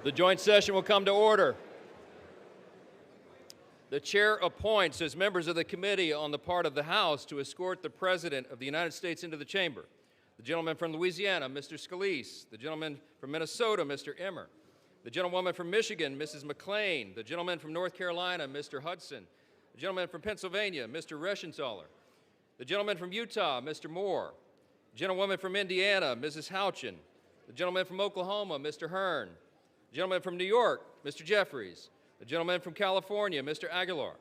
The joint session will come to order. The chair appoints as members of the committee on the part of the House to escort the President of the United States into the chamber. The gentleman from Louisiana, Mr. Scalise. The gentleman from Minnesota, Mr. Emmer. The gentlewoman from Michigan, Mrs. McClain. The gentleman from North Carolina, Mr. Hudson. The gentleman from Pennsylvania, Mr. Reschenthaler. The gentleman from Utah, Mr. Moore. The gentlewoman from Indiana, Mrs. Houchin. The gentleman from Oklahoma, Mr. Hearn. The gentleman from New York, Mr. Jeffries. The gentleman from California, Mr. Aguilar.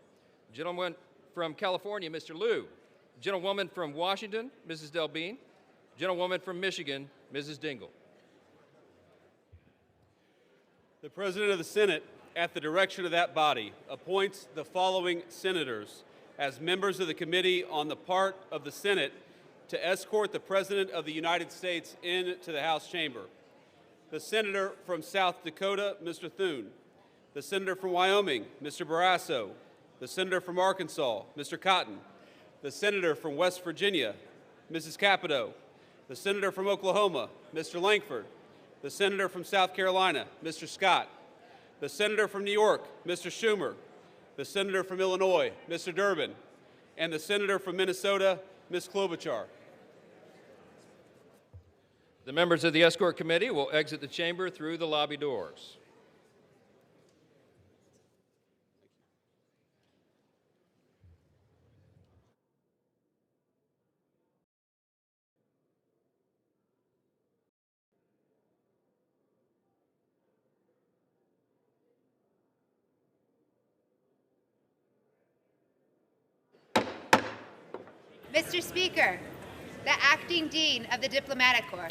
The gentleman from California, Mr. Liu. The gentlewoman from Washington, Mrs. Delbene. The gentlewoman from Michigan, Mrs. Dingell. The President of the Senate, at the direction of that body, appoints the following senators as members of the committee on the part of the Senate to escort the President of the United States into the House chamber. The Senator from South Dakota, Mr. Thune. The Senator from Wyoming, Mr. Barrasso. The Senator from Arkansas, Mr. Cotton. The Senator from West Virginia, Mrs. Capito. The Senator from Oklahoma, Mr. Lankford. The Senator from South Carolina, Mr. Scott. The Senator from New York, Mr. Schumer. The Senator from Illinois, Mr. Durbin. And the Senator from Minnesota, Ms. Klobuchar. The members of the escort committee will exit the chamber through the lobby doors. Mr. Speaker, the Acting Dean of the Diplomatic Corps.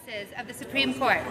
Justices of the Supreme Court.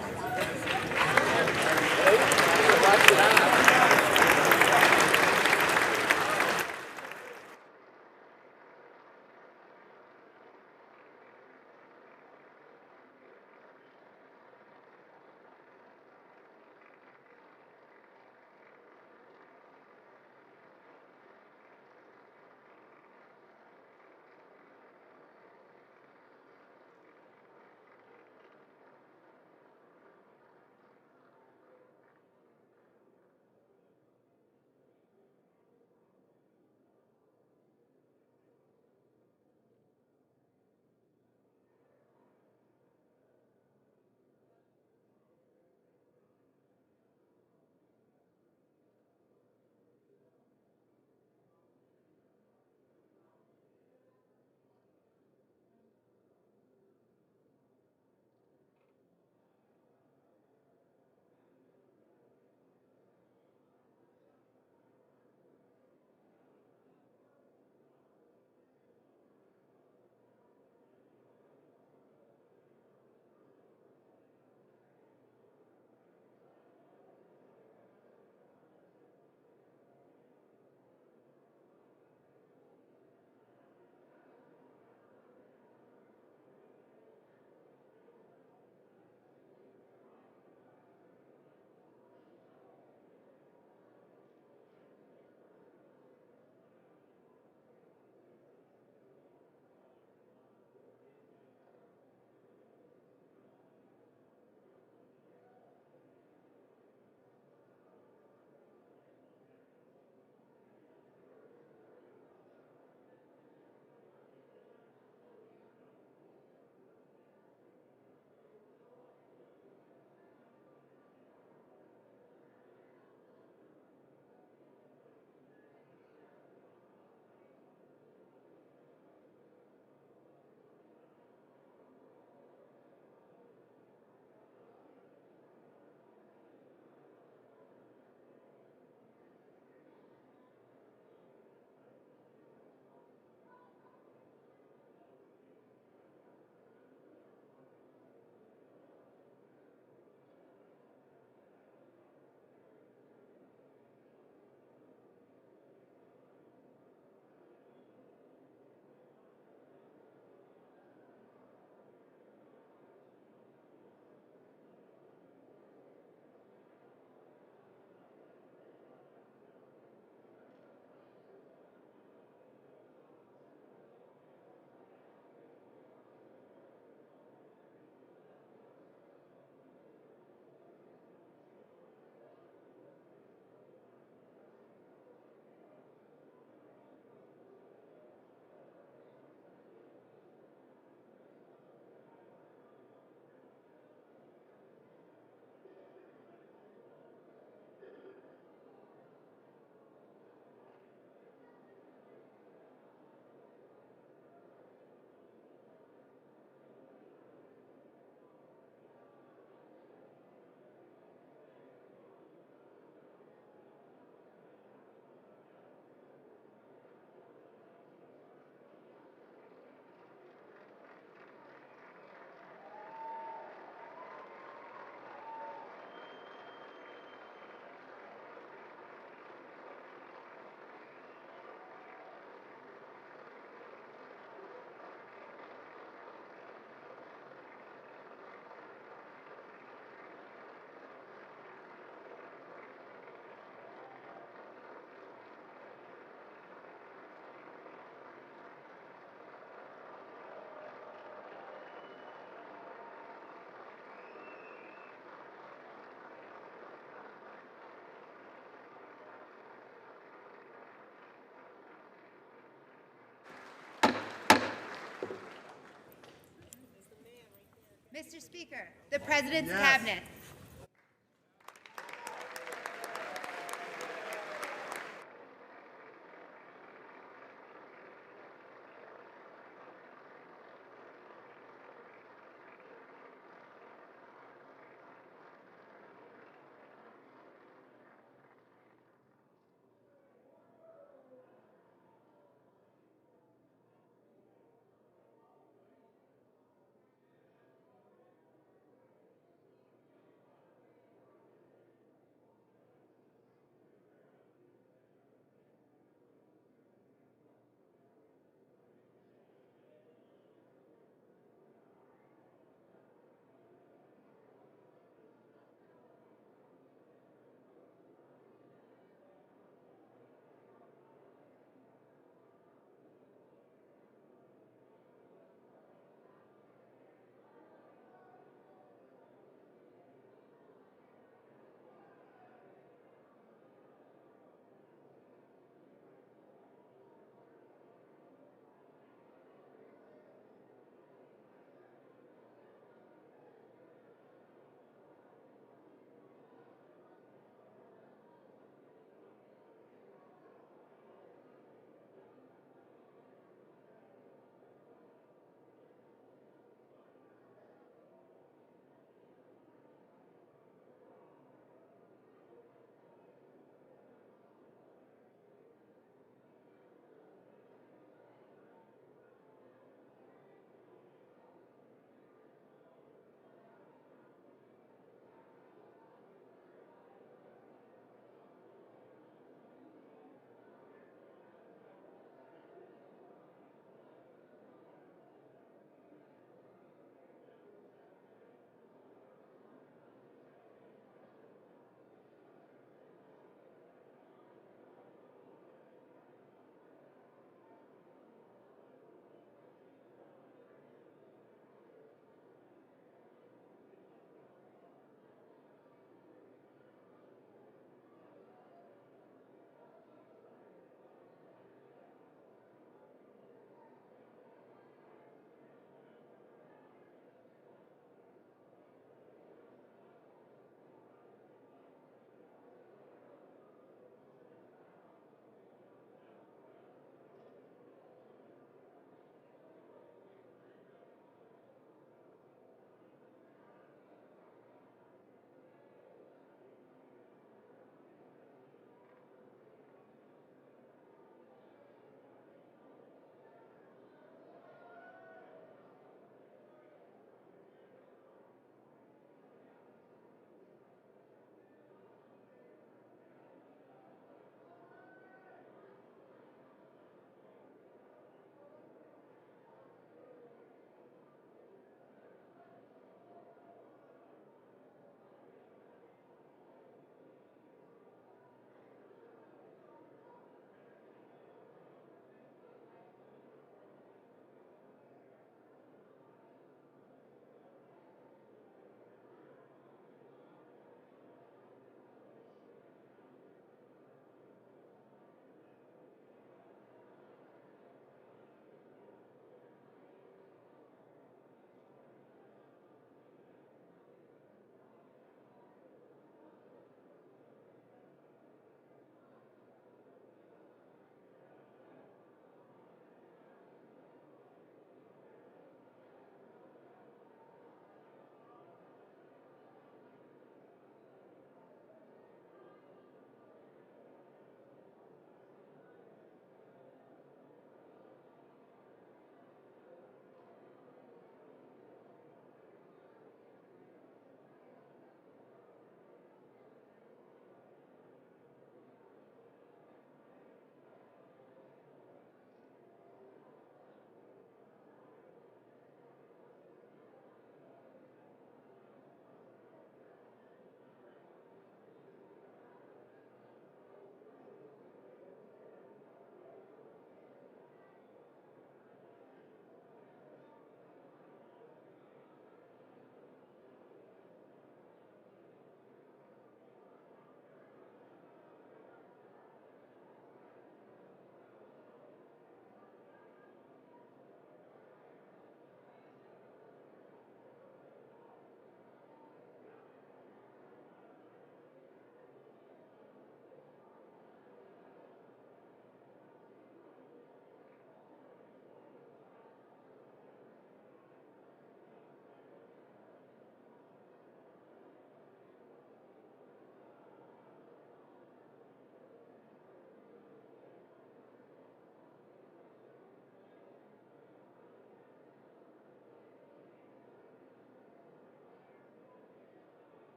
Mr. Speaker, the President's Cabinet.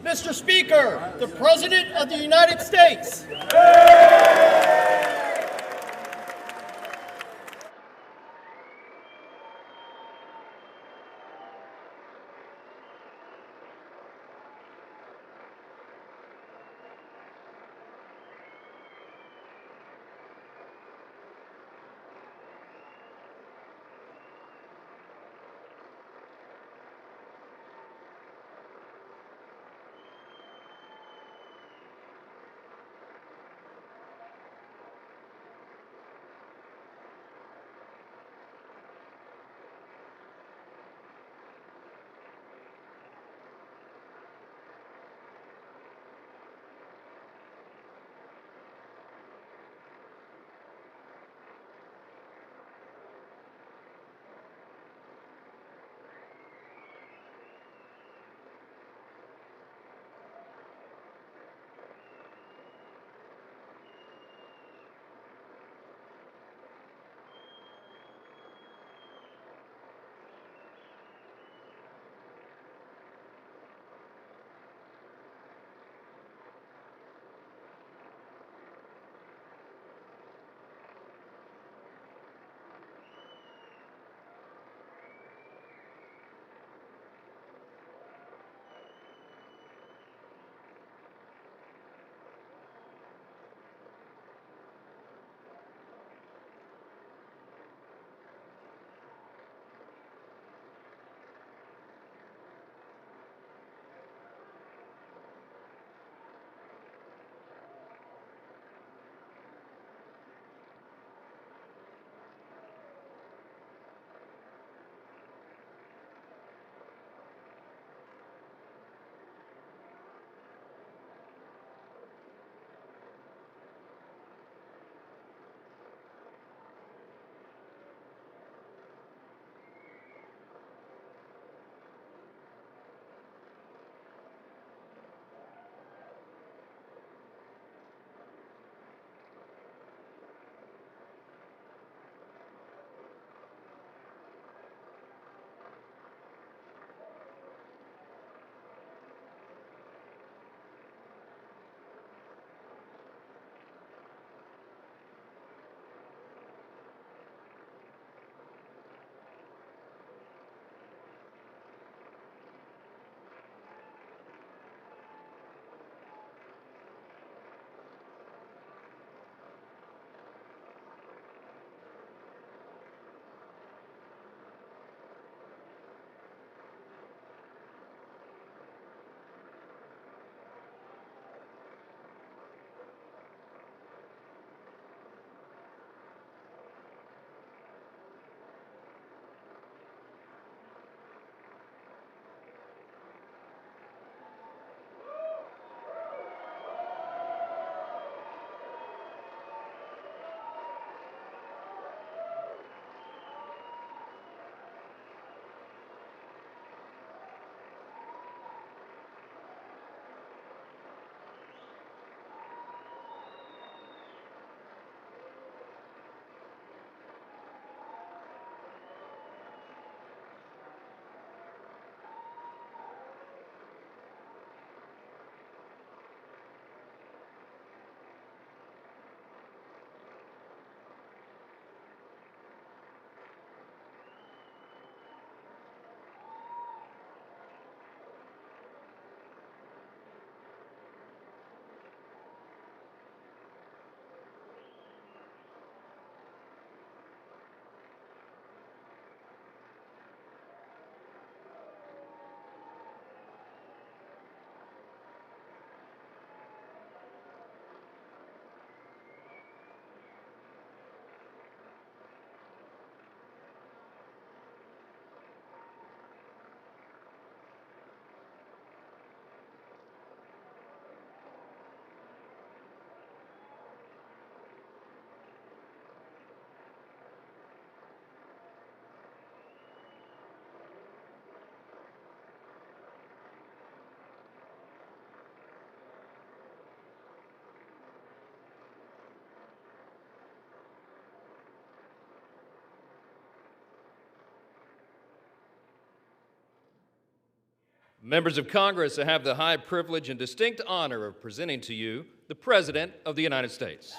Mr. Speaker, the President of the United States. Members of Congress, I have the high privilege and distinct honor of presenting to you the President of the United States.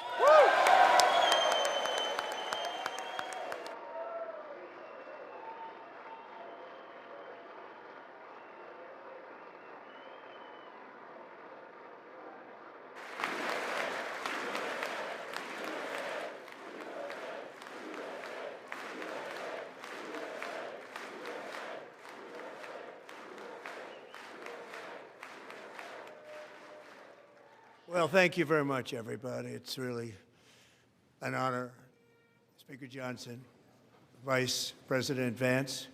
Well, thank you very much, everybody. It's really an honor. Speaker Johnson, Vice President Vance,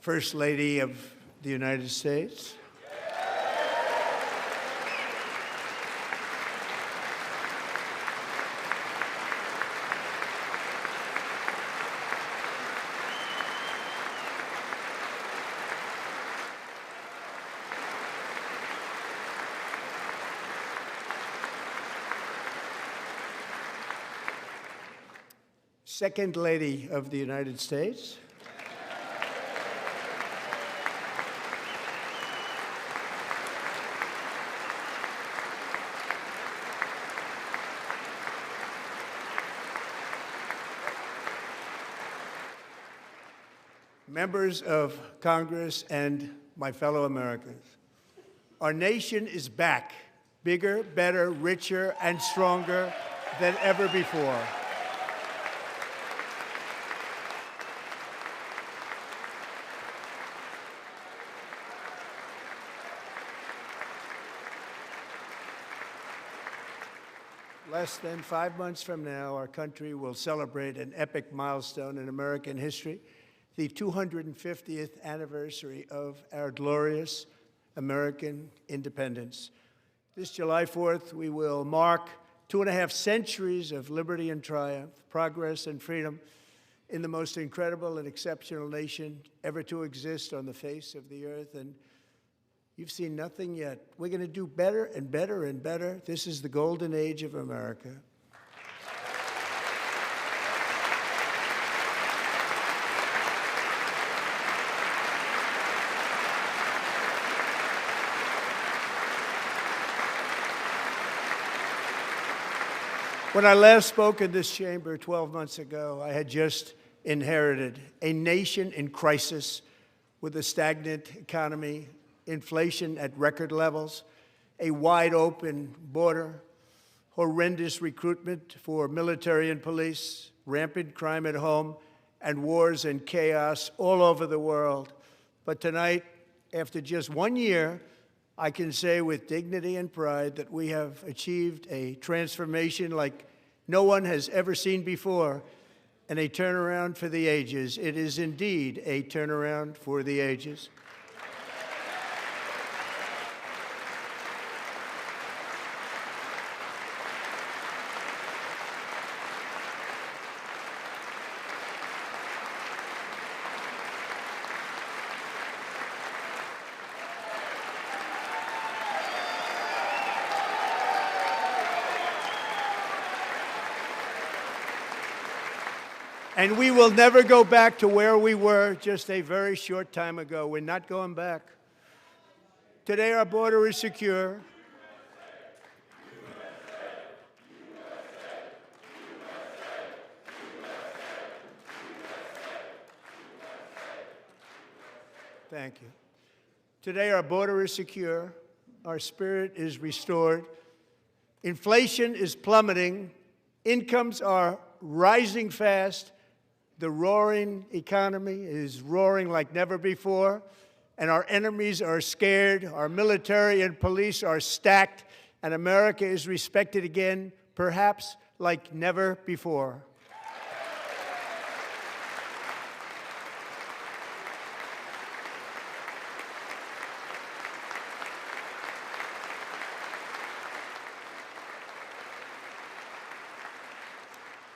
First Lady of the United States. Second Lady of the United States. Members of Congress and my fellow Americans, our nation is back, bigger, better, richer, and stronger than ever before. Less than 5 months from now, our country will celebrate an epic milestone in American history, the 250th anniversary of our glorious American independence. This July 4th, we will mark 2.5 centuries of liberty and triumph, progress and freedom in the most incredible and exceptional nation ever to exist on the face of the earth. And you've seen nothing yet. We're going to do better and better and better. This is the golden age of America. When I last spoke in this chamber 12 months ago, I had just inherited a nation in crisis with a stagnant economy, inflation at record levels, a wide-open border, horrendous recruitment for military and police, rampant crime at home, and wars and chaos all over the world. But tonight, after just 1 year, I can say with dignity and pride that we have achieved a transformation like no one has ever seen before, and a turnaround for the ages. It is indeed a turnaround for the ages. And we will never go back to where we were just a very short time ago. We're not going back. Today, our border is secure. Thank you. Today, our border is secure. Our spirit is restored. Inflation is plummeting. Incomes are rising fast. The roaring economy is roaring like never before, and our enemies are scared, our military and police are stacked, and America is respected again, perhaps like never before.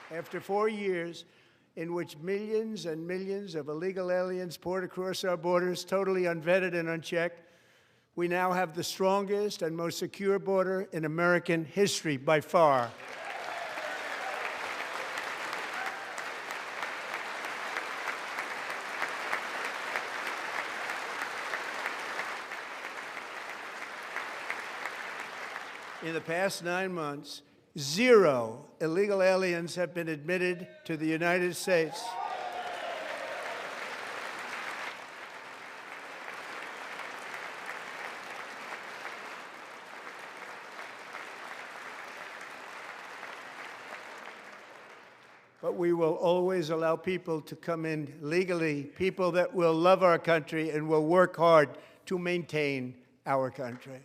After 4 years in which millions and millions of illegal aliens poured across our borders, totally unvetted and unchecked, we now have the strongest and most secure border in American history by far. In the past 9 months, 0 illegal aliens have been admitted to the United States. But we will always allow people to come in legally, people that will love our country and will work hard to maintain our country.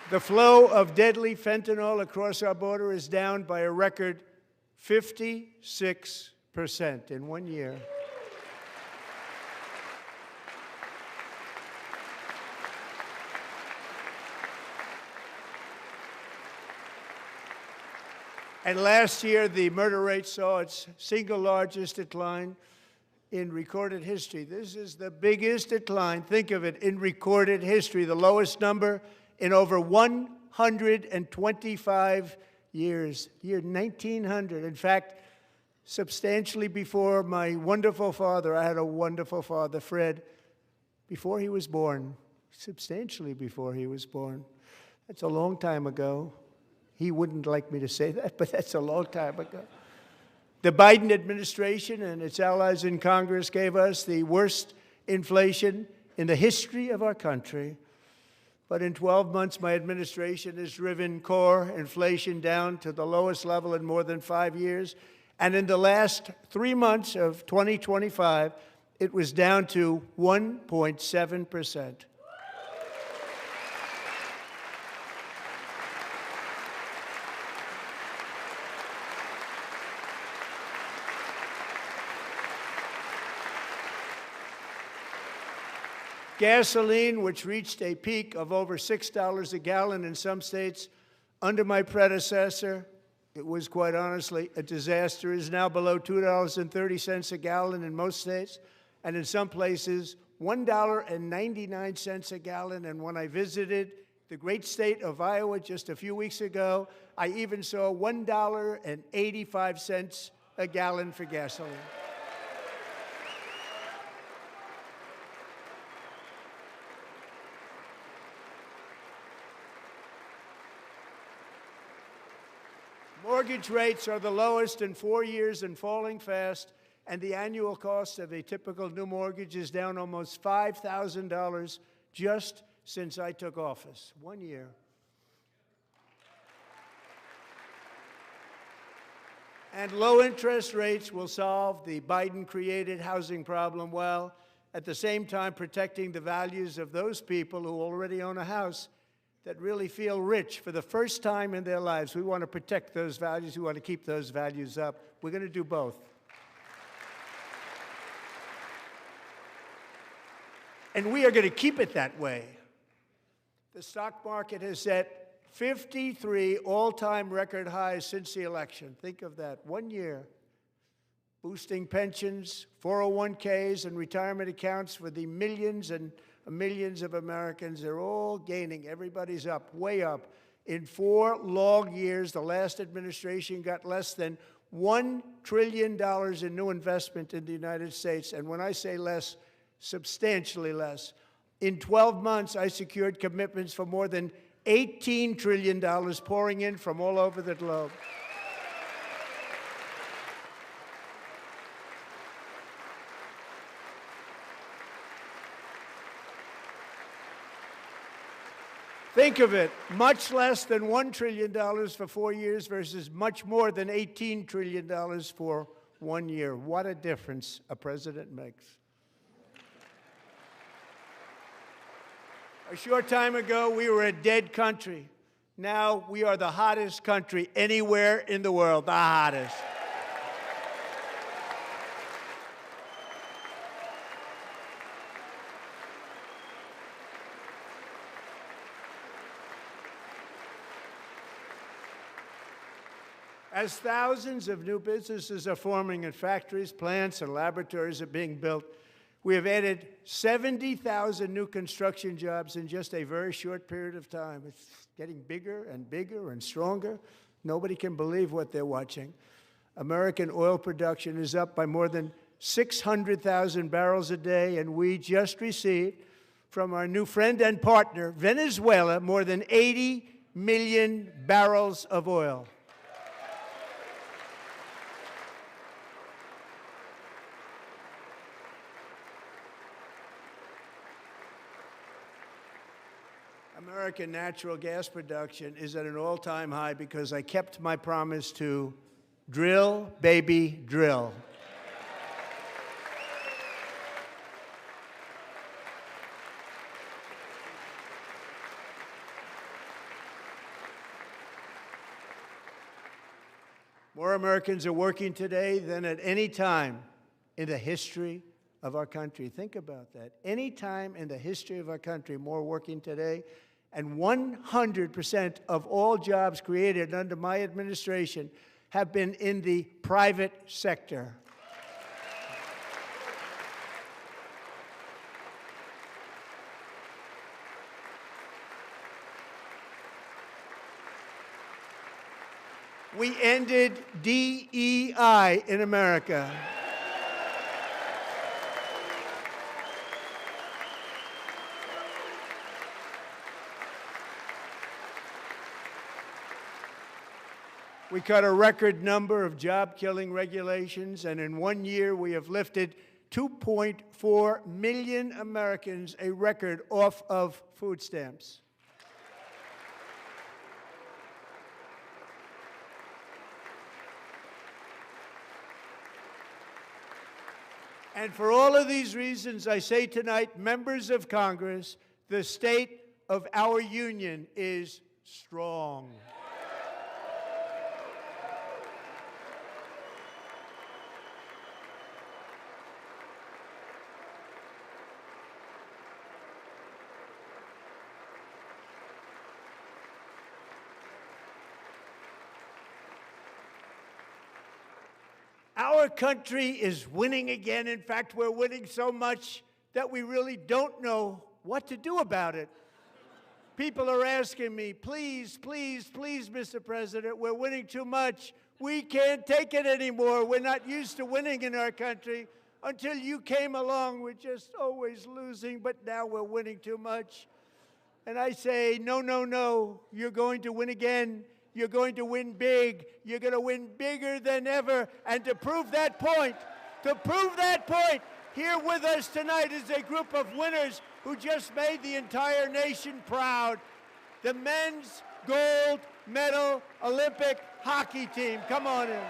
The flow of deadly fentanyl across our border is down by a record 56% in 1 year. And last year, the murder rate saw its single largest decline in recorded history. This is the biggest decline, think of it, in recorded history, the lowest number in over 125 years, year 1900. In fact, substantially before my wonderful father, I had a wonderful father, Fred, before he was born, substantially before he was born. That's a long time ago. He wouldn't like me to say that, but that's a long time ago. The Biden administration and its allies in Congress gave us the worst inflation in the history of our country. But in 12 months, my administration has driven core inflation down to the lowest level in more than 5 years. And in the last 3 months of 2025, it was down to 1.7%. Gasoline, which reached a peak of over $6 a gallon in some states under my predecessor, it was quite honestly a disaster, is now below $2.30 a gallon in most states, and in some places, $1.99 a gallon. And when I visited the great state of Iowa just a few weeks ago, I even saw $1.85 a gallon for gasoline. Mortgage rates are the lowest in 4 years and falling fast, and the annual cost of a typical new mortgage is down almost $5,000 just since I took office. 1 year. And low interest rates will solve the Biden-created housing problem while at the same time protecting the values of those people who already own a house that really feel rich for the first time in their lives. We want to protect those values. We want to keep those values up. We're going to do both. And we are going to keep it that way. The stock market has set 53 all-time record highs since the election. Think of that, 1 year. Boosting pensions, 401ks, and retirement accounts for the millions and millions of Americans. They're all gaining. Everybody's up, way up. In 4 long years, the last administration got less than $1 trillion in new investment in the United States. And when I say less, substantially less. In 12 months, I secured commitments for more than $18 trillion pouring in from all over the globe. Think of it, much less than $1 trillion for 4 years versus much more than $18 trillion for 1 year. What a difference a president makes. A short time ago, we were a dead country. Now we are the hottest country anywhere in the world, the hottest. As thousands of new businesses are forming and factories, plants, and laboratories are being built, we have added 70,000 new construction jobs in just a very short period of time. It's getting bigger and bigger and stronger. Nobody can believe what they're watching. American oil production is up by more than 600,000 barrels a day, and we just received from our new friend and partner, Venezuela, more than 80 million barrels of oil. American natural gas production is at an all-time high because I kept my promise to drill, baby, drill. More Americans are working today than at any time in the history of our country. Think about that. Any time in the history of our country, more working today. And 100% of all jobs created under my administration have been in the private sector. We ended DEI in America. We cut a record number of job-killing regulations, and in 1 year we have lifted 2.4 million Americans, a record, off of food stamps. And for all of these reasons, I say tonight, members of Congress, the state of our union is strong. Our country is winning again. In fact, we're winning so much that we really don't know what to do about it. People are asking me, please, please, please, Mr. President, we're winning too much. We can't take it anymore. We're not used to winning in our country. Until you came along, we're just always losing, but now we're winning too much. And I say, no, no, no, you're going to win again. You're going to win big. You're going to win bigger than ever. And to prove that point, here with us tonight is a group of winners who just made the entire nation proud. The men's gold medal Olympic hockey team. Come on in.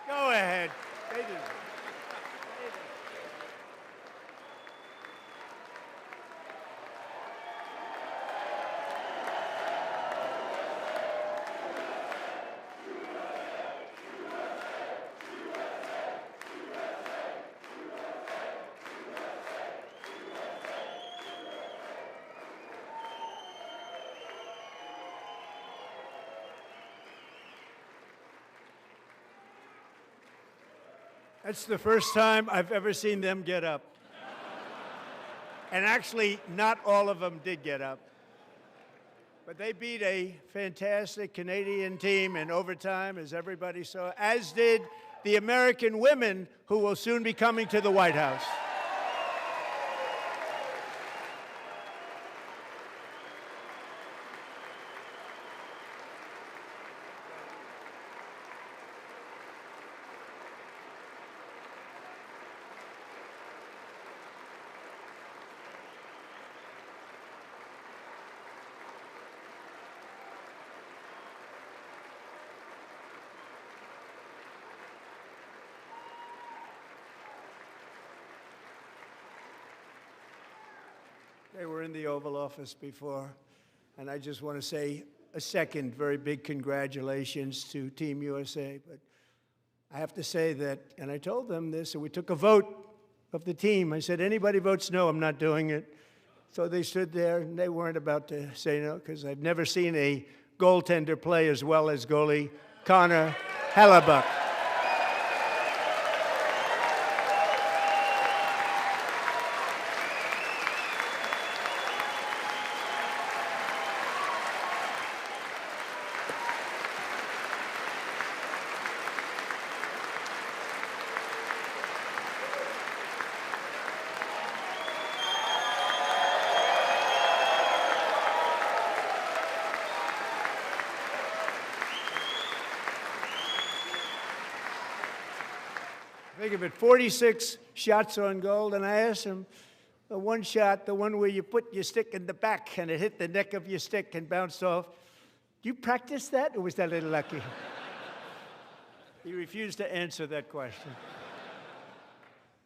Go ahead. They do. That's the first time I've ever seen them get up. And actually, not all of them did get up. But they beat a fantastic Canadian team in overtime, as everybody saw, as did the American women who will soon be coming to the White House. They were in the Oval Office before. And I just want to say a second very big congratulations to Team USA. But I have to say that, and I told them this, and we took a vote of the team. I said, anybody votes no, I'm not doing it. So they stood there, and they weren't about to say no, because I've never seen a goaltender play as well as goalie Connor Hellebuck. Think of it, 46 shots on goal, and I asked him, the one shot, the one where you put your stick in the back and it hit the neck of your stick and bounced off, do you practice that, or was that a little lucky? He refused to answer that question.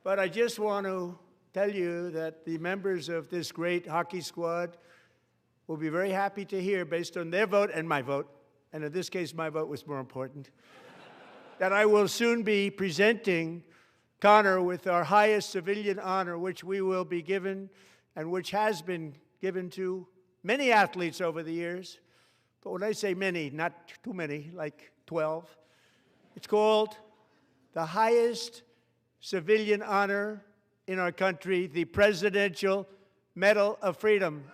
But I just want to tell you that the members of this great hockey squad will be very happy to hear, based on their vote and my vote, and in this case my vote was more important, that I will soon be presenting Connor with our highest civilian honor, which we will be given and which has been given to many athletes over the years. But when I say many, not too many, like 12, it's called the highest civilian honor in our country, the Presidential Medal of Freedom.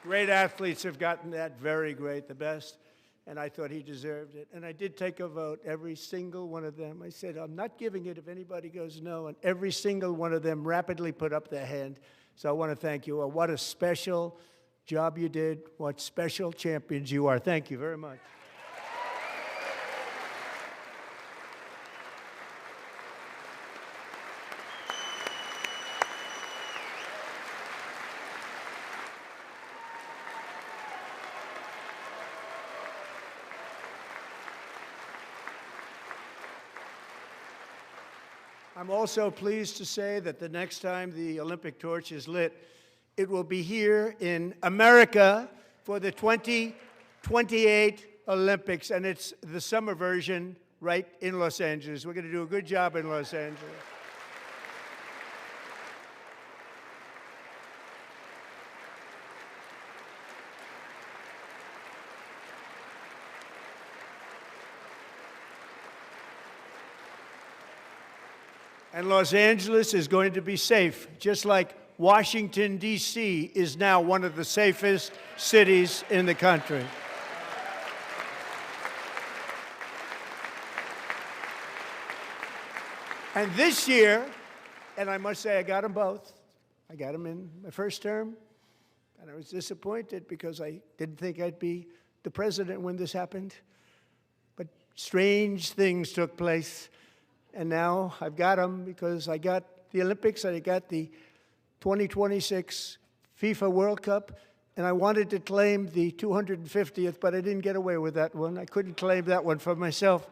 Great athletes have gotten that, very great, the best, and I thought he deserved it. And I did take a vote, every single one of them. I said, I'm not giving it if anybody goes no, and every single one of them rapidly put up their hand. So I want to thank you. What a special job you did. What special champions you are. Thank you very much. I'm also pleased to say that the next time the Olympic torch is lit, it will be here in America for the 2028 Olympics, and it's the summer version right in Los Angeles. We're going to do a good job in Los Angeles. And Los Angeles is going to be safe, just like Washington, D.C. is now one of the safest cities in the country. And this year, and I must say I got them both. I got them in my first term, and I was disappointed because I didn't think I'd be the president when this happened. But strange things took place. And now I've got them because I got the Olympics and I got the 2026 FIFA World Cup, and I wanted to claim the 250th, but I didn't get away with that one. I couldn't claim that one for myself.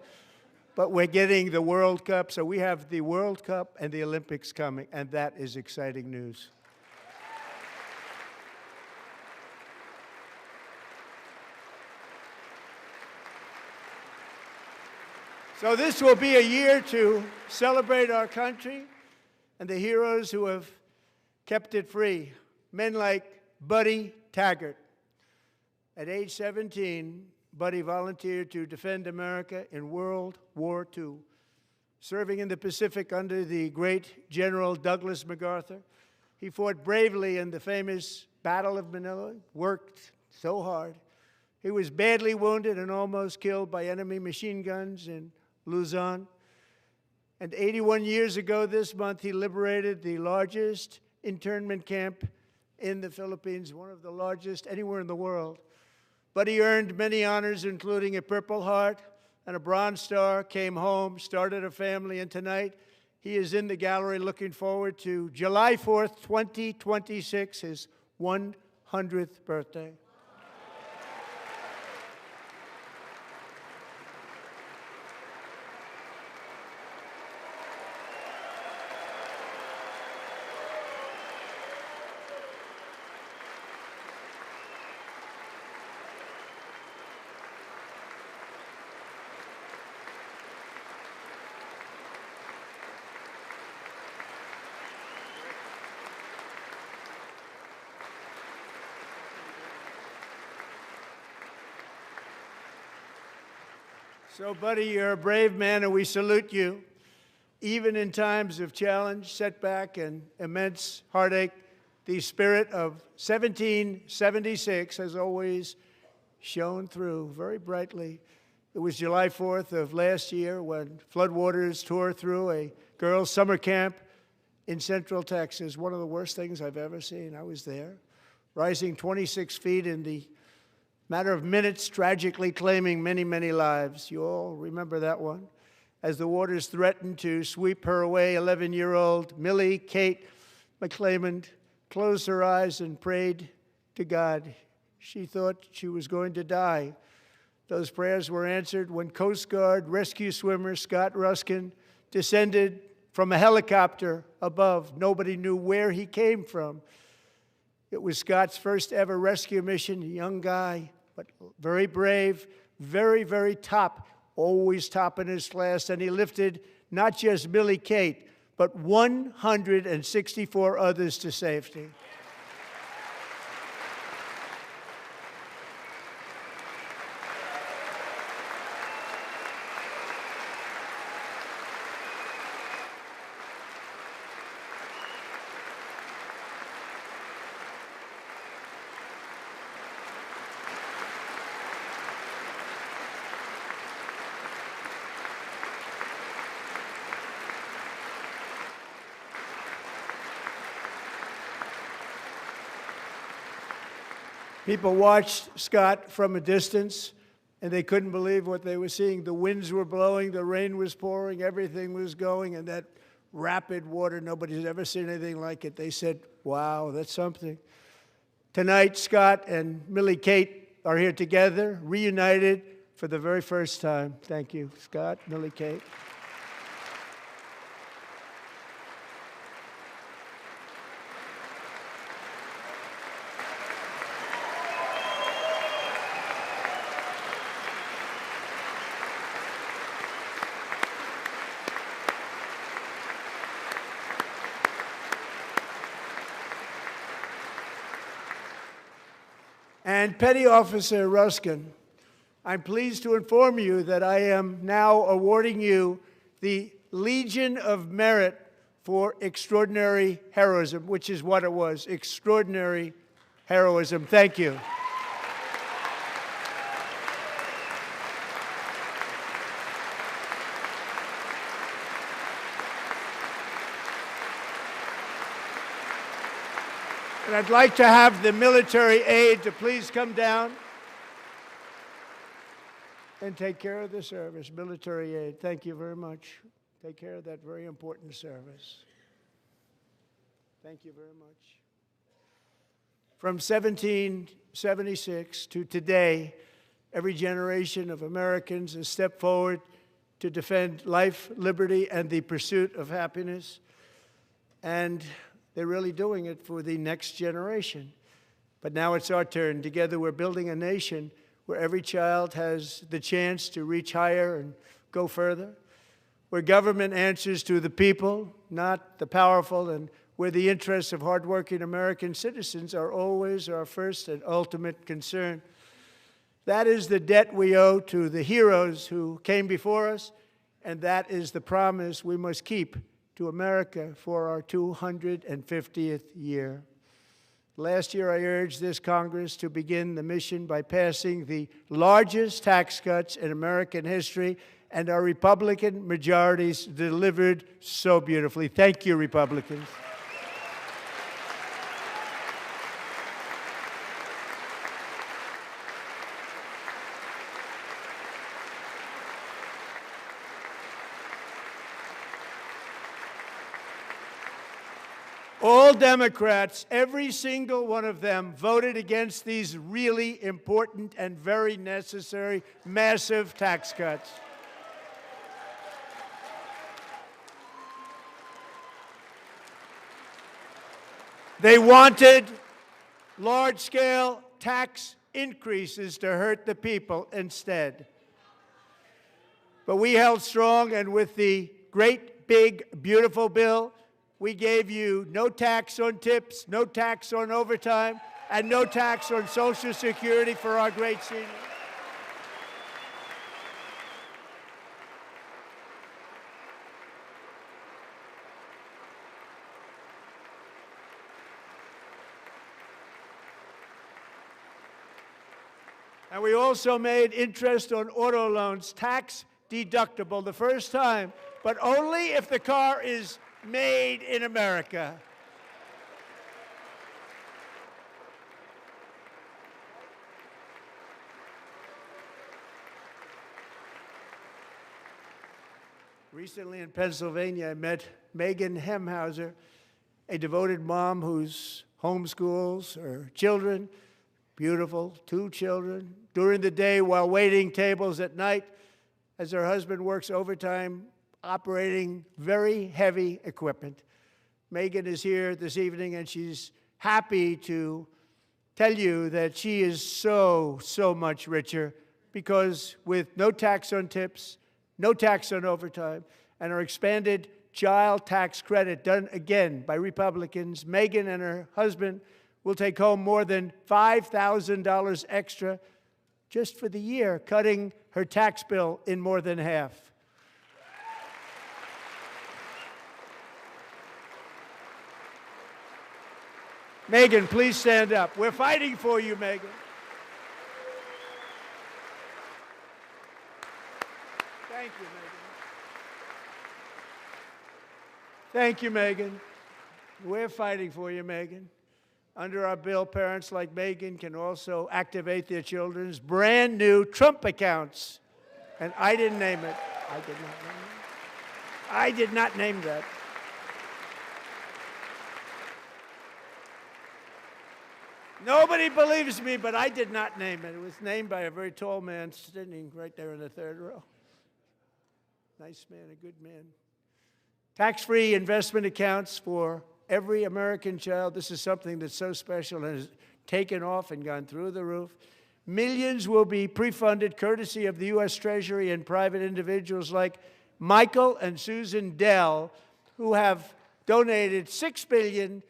But we're getting the World Cup, so we have the World Cup and the Olympics coming, and that is exciting news. So this will be a year to celebrate our country and the heroes who have kept it free. Men like Buddy Taggart. At age 17, Buddy volunteered to defend America in World War II, serving in the Pacific under the great General Douglas MacArthur. He fought bravely in the famous Battle of Manila, worked so hard. He was badly wounded and almost killed by enemy machine guns in Luzon. And 81 years ago this month, he liberated the largest internment camp in the Philippines, one of the largest anywhere in the world. Buddy earned many honors, including a Purple Heart and a Bronze Star, came home, started a family, and tonight he is in the gallery looking forward to July 4th, 2026, his 100th birthday. So, buddy, you're a brave man, and we salute you. Even in times of challenge, setback, and immense heartache, the spirit of 1776 has always shone through very brightly. It was July 4th of last year when floodwaters tore through a girls' summer camp in Central Texas, one of the worst things I've ever seen. I was there, rising 26 feet in the matter of minutes, tragically claiming many, many lives. You all remember that one. As the waters threatened to sweep her away, 11-year-old Millie Kate McClelland closed her eyes and prayed to God. She thought she was going to die. Those prayers were answered when Coast Guard rescue swimmer Scott Ruskin descended from a helicopter above. Nobody knew where he came from. It was Scott's first ever rescue mission, a young guy, but very brave, very, very top, always top in his class. And he lifted not just Millie Kate, but 164 others to safety. People watched Scott from a distance, and they couldn't believe what they were seeing. The winds were blowing, the rain was pouring, everything was going, and that rapid water, nobody's ever seen anything like it. They said, wow, that's something. Tonight, Scott and Millie Kate are here together, reunited for the very first time. Thank you, Scott, Millie Kate. And Petty Officer Ruskin, I'm pleased to inform you that I am now awarding you the Legion of Merit for extraordinary heroism, which is what it was, extraordinary heroism. Thank you. And I'd like to have the military aide to please come down and take care of the service. Military aide, thank you very much. Take care of that very important service. Thank you very much. From 1776 to today, every generation of Americans has stepped forward to defend life, liberty, and the pursuit of happiness. And they're really doing it for the next generation. But now it's our turn. Together we're building a nation where every child has the chance to reach higher and go further, where government answers to the people, not the powerful, and where the interests of hardworking American citizens are always our first and ultimate concern. That is the debt we owe to the heroes who came before us, and that is the promise we must keep to America for our 250th year. Last year, I urged this Congress to begin the mission by passing the largest tax cuts in American history, and our Republican majorities delivered so beautifully. Thank you, Republicans. All Democrats, every single one of them, voted against these really important and very necessary massive tax cuts. They wanted large-scale tax increases to hurt the people instead. But we held strong, and with the great, big, beautiful bill, we gave you no tax on tips, no tax on overtime, and no tax on Social Security for our great seniors. And we also made interest on auto loans tax deductible the first time, but only if the car is made in America. Recently in Pennsylvania, I met Megan Hemhauser, a devoted mom who's homeschools her children, beautiful, 2 children, during the day while waiting tables at night as her husband works overtime operating very heavy equipment. Megan is here this evening, and she's happy to tell you that she is so much richer because with no tax on tips, no tax on overtime, and our expanded child tax credit done again by Republicans, Megan and her husband will take home more than $5,000 extra just for the year, cutting her tax bill in more than half. Megan, please stand up. We're fighting for you, Megan. Thank you, Megan. Thank you, Megan. We're fighting for you, Megan. Under our bill, parents like Megan can also activate their children's brand new Trump accounts. And I didn't name it. I did not name it. I did not name that. Nobody believes me, but I did not name it. It was named by a very tall man sitting right there in the 3rd row. Nice man, a good man. Tax-free investment accounts for every American child. This is something that's so special and has taken off and gone through the roof. Millions will be pre-funded courtesy of the U.S. Treasury and private individuals like Michael and Susan Dell, who have donated $6.25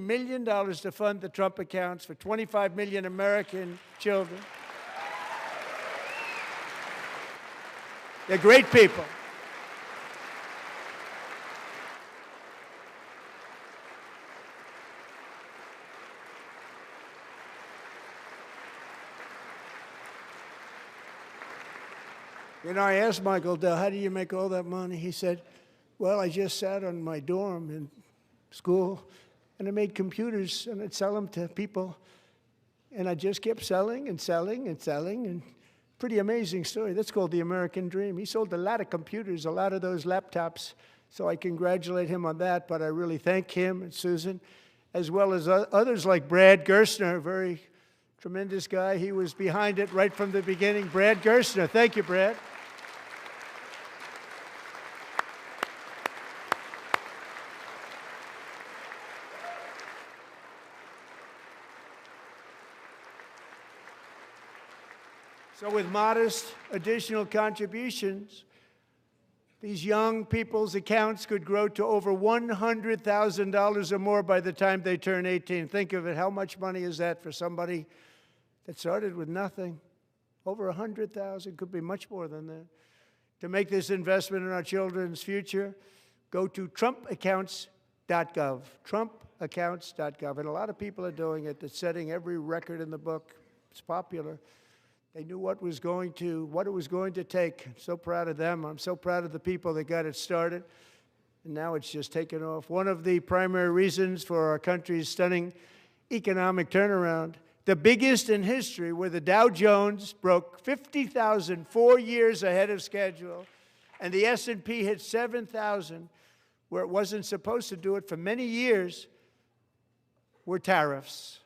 billion to fund the Trump accounts for 25 million American children. They're great people. You know, I asked Michael Dell, how do you make all that money? He said, well, I just sat on my dorm in school, and I made computers, and I'd sell them to people, and I just kept selling and selling and selling, and pretty amazing story. That's called the American dream. He sold a lot of computers, a lot of those laptops, so I congratulate him on that, but I really thank him and Susan, as well as others like Brad Gerstner, a very tremendous guy. He was behind it right from the beginning. Brad Gerstner. Thank you, Brad. So with modest additional contributions, these young people's accounts could grow to over $100,000 or more by the time they turn 18. Think of it. How much money is that for somebody that started with nothing? Over $100,000, could be much more than that. To make this investment in our children's future, go to trumpaccounts.gov, trumpaccounts.gov. And a lot of people are doing it. They're setting every record in the book. It's popular. They knew what it was going to take. I'm so proud of them. I'm so proud of the people that got it started. And now it's just taken off. One of the primary reasons for our country's stunning economic turnaround, the biggest in history, where the Dow Jones broke 50,000 4 years ahead of schedule, and the S&P hit 7,000, where it wasn't supposed to do it for many years, were tariffs.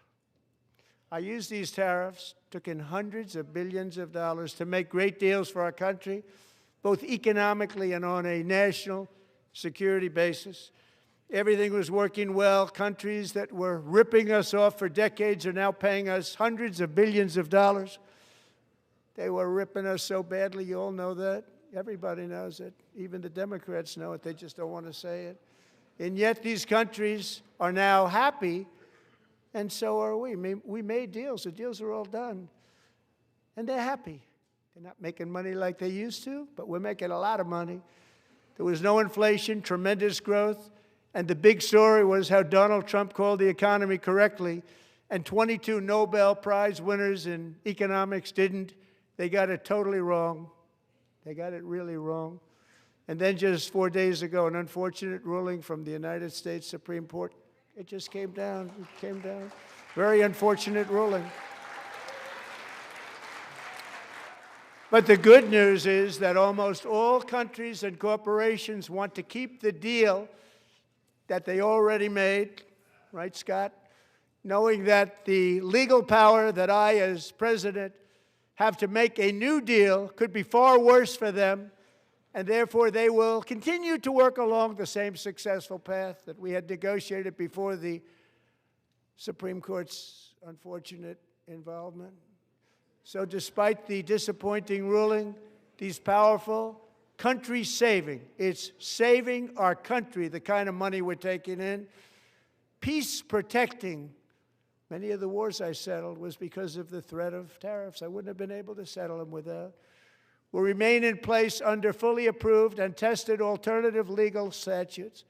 I used these tariffs, took in hundreds of billions of dollars to make great deals for our country, both economically and on a national security basis. Everything was working well. Countries that were ripping us off for decades are now paying us hundreds of billions of dollars. They were ripping us so badly, you all know that. Everybody knows it. Even the Democrats know it. They just don't want to say it. And yet these countries are now happy, and so are we. We made deals. The deals are all done. And they're happy. They're not making money like they used to, but we're making a lot of money. There was no inflation, tremendous growth. And the big story was how Donald Trump called the economy correctly, and 22 Nobel Prize winners in economics didn't. They got it totally wrong. They got it really wrong. And then just 4 days ago, an unfortunate ruling from the United States Supreme Court. It just came down. It came down. Very unfortunate ruling. But the good news is that almost all countries and corporations want to keep the deal that they already made, right, Scott? Knowing that the legal power that I, as president, have to make a new deal could be far worse for them, and therefore they will continue to work along the same successful path that we had negotiated before the Supreme Court's unfortunate involvement. So despite the disappointing ruling, these powerful country-saving, it's saving our country, the kind of money we're taking in, peace-protecting. Many of the wars I settled was because of the threat of tariffs. I wouldn't have been able to settle them without. Will remain in place under fully approved and tested alternative legal statutes.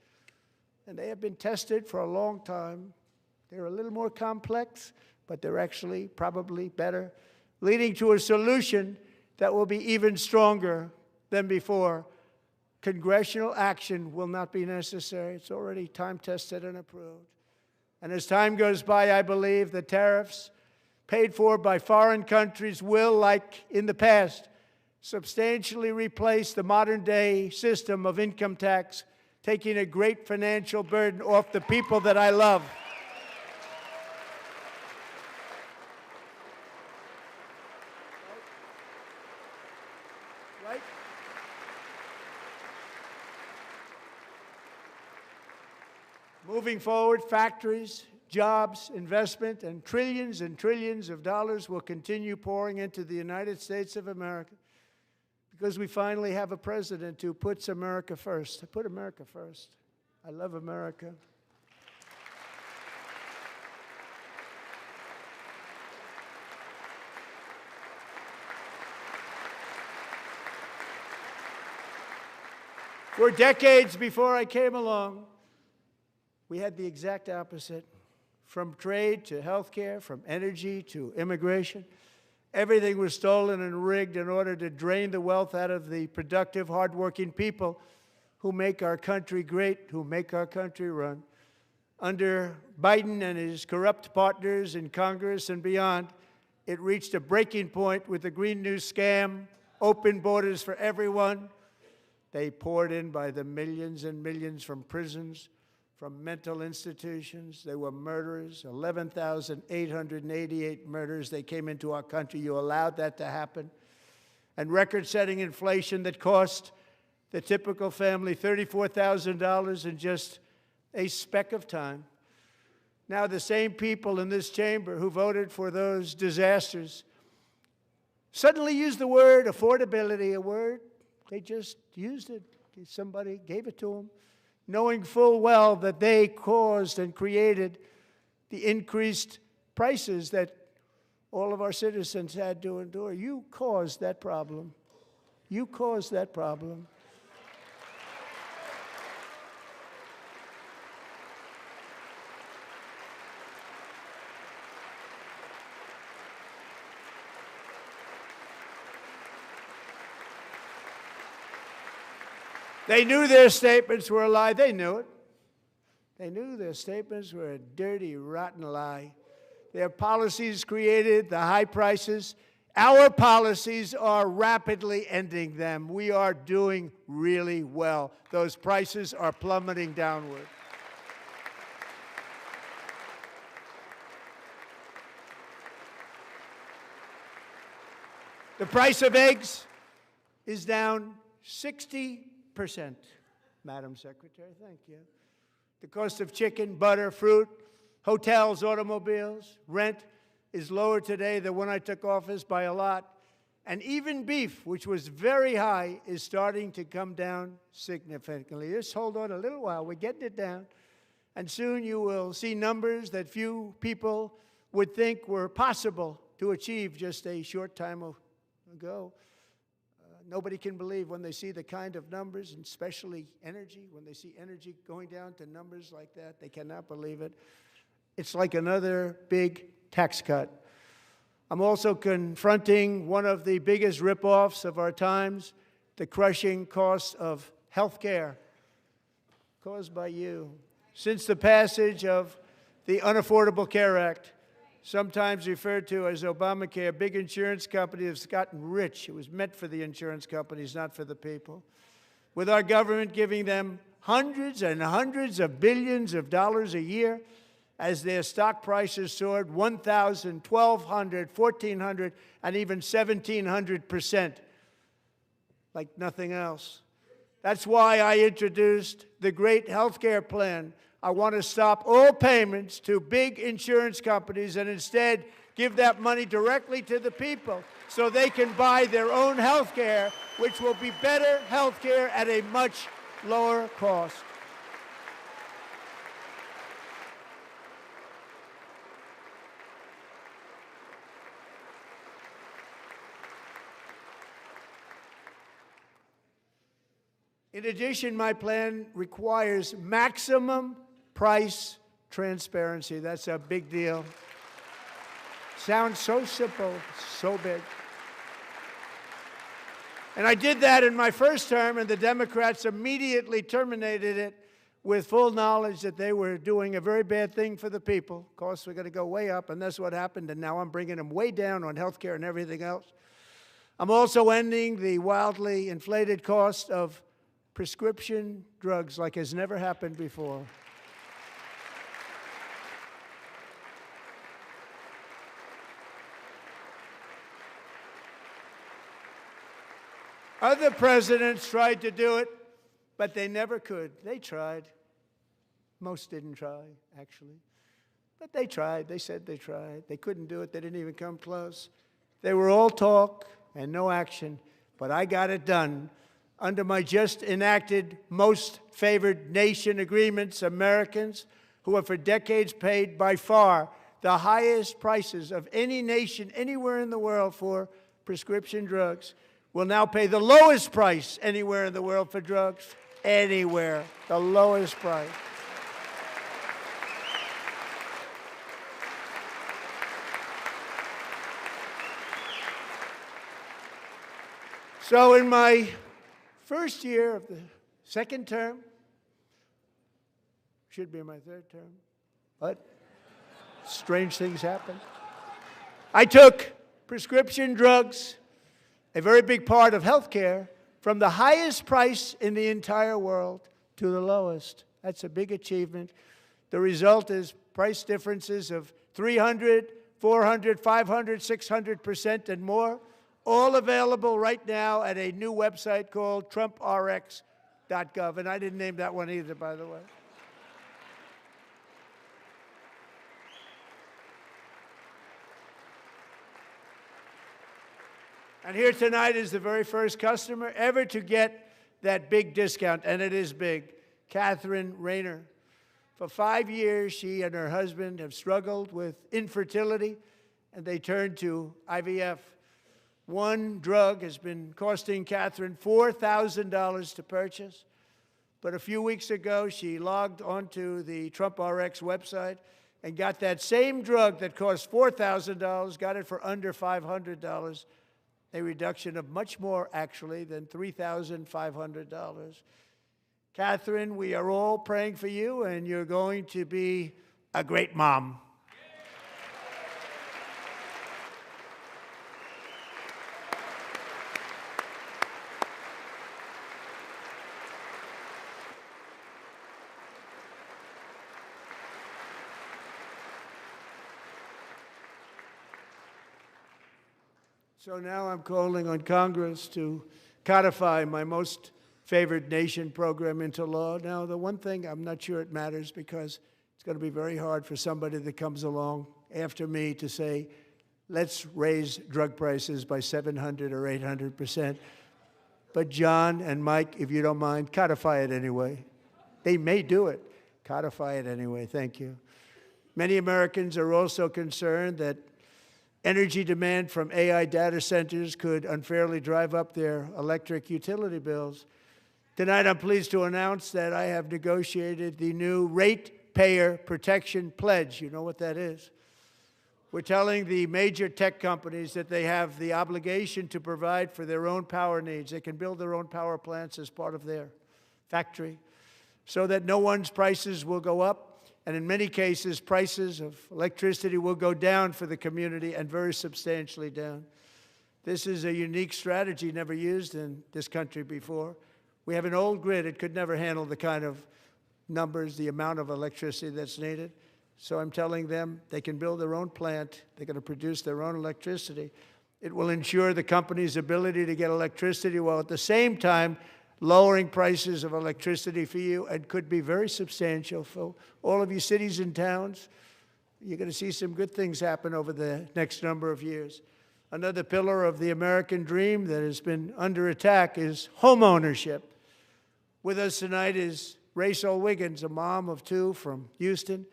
And they have been tested for a long time. They're a little more complex, but they're actually probably better, leading to a solution that will be even stronger than before. Congressional action will not be necessary. It's already time-tested and approved. And as time goes by, I believe the tariffs paid for by foreign countries will, like in the past, substantially replace the modern-day system of income tax, taking a great financial burden off the people that I love. Right? Moving forward, factories, jobs, investment, and trillions of dollars will continue pouring into the United States of America because we finally have a president who puts America first. I put America first. I love America. For decades before I came along, we had the exact opposite. From trade to health care, from energy to immigration, everything was stolen and rigged in order to drain the wealth out of the productive, hardworking people who make our country great, who make our country run. Under Biden and his corrupt partners in Congress and beyond, it reached a breaking point with the Green New scam, open borders for everyone. They poured in by the millions and millions from prisons, from mental institutions. They were murderers, 11,888 murders. They came into our country. You allowed that to happen. And record-setting inflation that cost the typical family $34,000 in just a speck of time. Now the same people in this chamber who voted for those disasters suddenly use the word affordability, a word. They just used it. Somebody gave it to them, knowing full well that they caused and created the increased prices that all of our citizens had to endure. You caused that problem. You caused that problem. They knew their statements were a lie. They knew it. They knew their statements were a dirty, rotten lie. Their policies created the high prices Our policies are rapidly ending them. We are doing really well. Those prices are plummeting downward. The price of eggs is down 60%, Madam Secretary. Thank you. The cost of chicken, butter, fruit, hotels, automobiles, rent is lower today than when I took office by a lot. And even beef, which was very high, is starting to come down significantly. Just hold on a little while. We're getting it down. And soon you will see numbers that few people would think were possible to achieve just a short time ago. Nobody can believe when they see the kind of numbers, and especially energy, when they see energy going down to numbers like that, they cannot believe it. It's like another big tax cut. I'm also confronting one of the biggest ripoffs of our times, the crushing cost of health care caused by you. Since the passage of the Unaffordable Care Act, sometimes referred to as Obamacare, big insurance companies have gotten rich. It was meant for the insurance companies, not for the people. With our government giving them hundreds and hundreds of billions of dollars a year as their stock prices soared 1,000, 1,200, 1,400, and even 1,700%, like nothing else. That's why I introduced the great health care plan. I want to stop all payments to big insurance companies and instead give that money directly to the people so they can buy their own health care, which will be better health care at a much lower cost. In addition, my plan requires maximum price transparency. That's a big deal. Sounds so simple, so big. And I did that in my first term, and the Democrats immediately terminated it with full knowledge that they were doing a very bad thing for the people. Costs were going to go way up, and that's what happened, and now I'm bringing them way down on health care and everything else. I'm also ending the wildly inflated cost of prescription drugs like has never happened before. Other presidents tried to do it, but they never could. They tried. Most didn't try, actually. But they tried. They said they tried. They couldn't do it. They didn't even come close. They were all talk and no action, but I got it done. Under my just enacted most favored nation agreements, Americans who have for decades paid by far the highest prices of any nation anywhere in the world for prescription drugs will now pay the lowest price anywhere in the world for drugs. Anywhere, the lowest price. So in my first year of the second term, should be my third term, but strange things happen. I took prescription drugs, a very big part of health care, from the highest price in the entire world to the lowest. That's a big achievement. The result is price differences of 300, 400, 500, 600% and more, all available right now at a new website called TrumpRx.gov. And I didn't name that one either, by the way. And here tonight is the very first customer ever to get that big discount, and it is big, Catherine Rayner. For 5 years, she and her husband have struggled with infertility, and they turned to IVF. One drug has been costing Catherine $4,000 to purchase, but a few weeks ago, she logged onto the TrumpRx website and got that same drug that cost $4,000, got it for under $500. A reduction of much more, actually, than $3,500. Catherine, we are all praying for you, and you're going to be a great mom. So now I'm calling on Congress to codify my most favored nation program into law. Now, the one thing, I'm not sure it matters because it's going to be very hard for somebody that comes along after me to say, let's raise drug prices by 700 or 800%. But John and Mike, if you don't mind, codify it anyway. They may do it. Codify it anyway. Thank you. Many Americans are also concerned that energy demand from AI data centers could unfairly drive up their electric utility bills. Tonight, I'm pleased to announce that I have negotiated the new Ratepayer Protection Pledge. You know what that is? We're telling the major tech companies that they have the obligation to provide for their own power needs. They can build their own power plants as part of their factory so that no one's prices will go up. And in many cases, prices of electricity will go down for the community and very substantially down. This is a unique strategy never used in this country before. We have an old grid. It could never handle the kind of numbers, the amount of electricity that's needed. So I'm telling them they can build their own plant. They're going to produce their own electricity. It will ensure the company's ability to get electricity while at the same time lowering prices of electricity for you, and could be very substantial for all of you cities and towns. You're going to see some good things happen over the next number of years. Another pillar of the American dream that has been under attack is home ownership. With us tonight is Rachel Wiggins, a mom of two from Houston.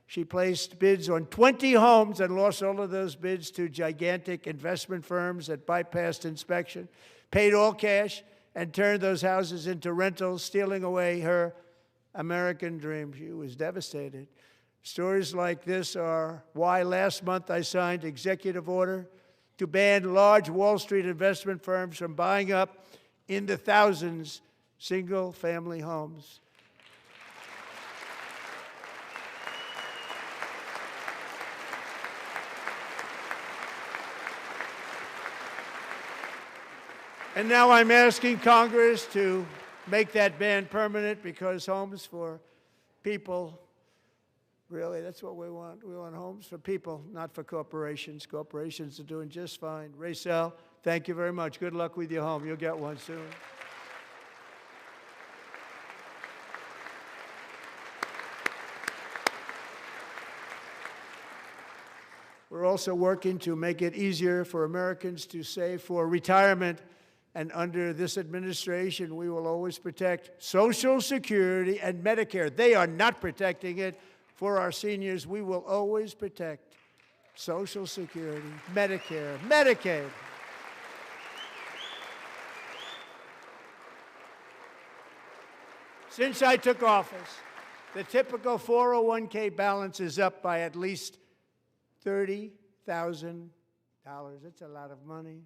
She placed bids on 20 homes and lost all of those bids to gigantic investment firms that bypassed inspection, paid all cash, and turned those houses into rentals, stealing away her American dream. She was devastated. Stories like this are why last month I signed executive order to ban large Wall Street investment firms from buying up in the thousands single-family homes. And now I'm asking Congress to make that ban permanent, because homes for people, really, that's what we want. We want homes for people, not for corporations. Corporations are doing just fine. Rachel, thank you very much. Good luck with your home. You'll get one soon. We're also working to make it easier for Americans to save for retirement. And under this administration, we will always protect Social Security and Medicare. They are not protecting it for our seniors. We will always protect Social Security, Medicare, Medicaid. Since I took office, the typical 401k balance is up by at least $30,000. That's a lot of money.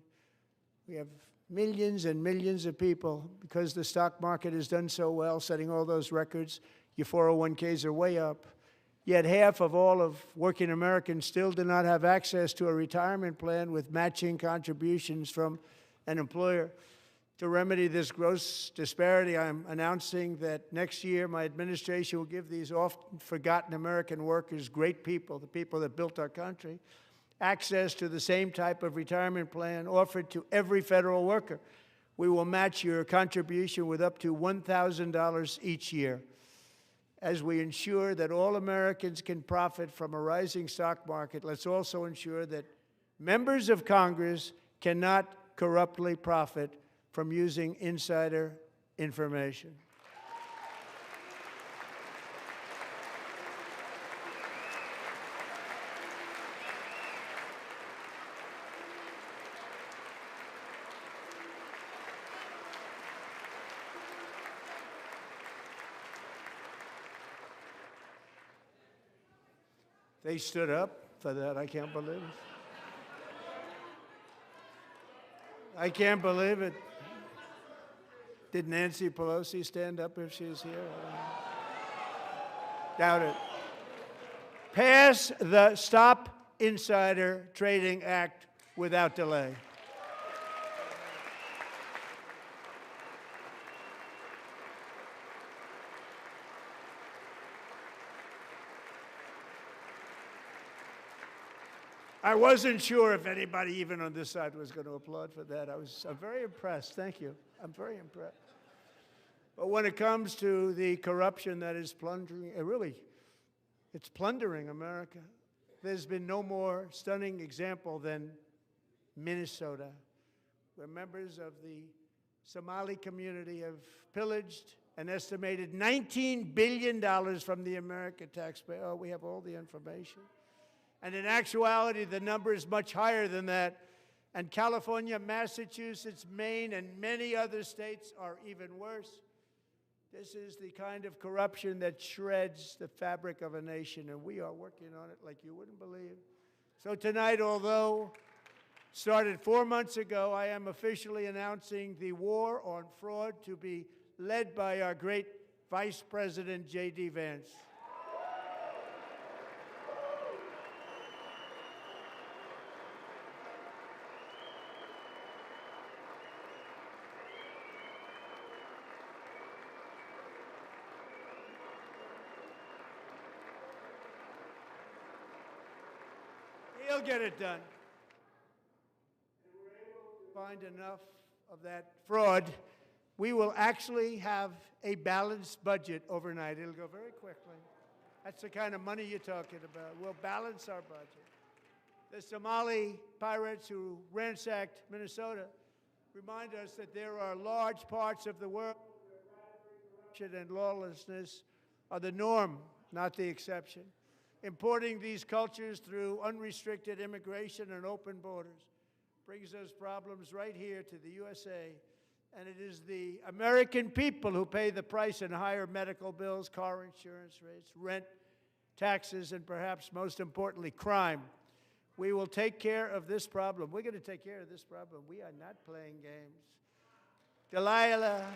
We have millions and millions of people, because the stock market has done so well, setting all those records. Your 401ks are way up. Yet half of all of working Americans still do not have access to a retirement plan with matching contributions from an employer. To remedy this gross disparity, I'm announcing that next year my administration will give these often forgotten American workers, great people, the people that built our country, access to the same type of retirement plan offered to every federal worker. We will match your contribution with up to $1,000 each year. As we ensure that all Americans can profit from a rising stock market, let's also ensure that members of Congress cannot corruptly profit from using insider information. They stood up for that. I can't believe it. I can't believe it. Did Nancy Pelosi stand up if she's here? Doubt it. Pass the Stop Insider Trading Act without delay. I wasn't sure if anybody even on this side was going to applaud for that. I'm very impressed. Thank you. I'm very impressed. But when it comes to the corruption that is plundering, it's plundering America. There's been no more stunning example than Minnesota, where members of the Somali community have pillaged an estimated $19 billion from the American taxpayer. Oh, we have all the information. And in actuality, the number is much higher than that. And California, Massachusetts, Maine, and many other states are even worse. This is the kind of corruption that shreds the fabric of a nation, and we are working on it like you wouldn't believe. So tonight, although started 4 months ago, I am officially announcing the war on fraud to be led by our great Vice President, J.D. Vance. He'll get it done. And we're able to find enough of that fraud, we will actually have a balanced budget overnight. It'll go very quickly. That's the kind of money you're talking about. We'll balance our budget. The Somali pirates who ransacked Minnesota remind us that there are large parts of the world where corruption and lawlessness are the norm, not the exception. Importing these cultures through unrestricted immigration and open borders brings those problems right here to the USA. And it is the American people who pay the price in higher medical bills, car insurance rates, rent, taxes, and perhaps most importantly, crime. We will take care of this problem. We're going to take care of this problem. We are not playing games. Delilah.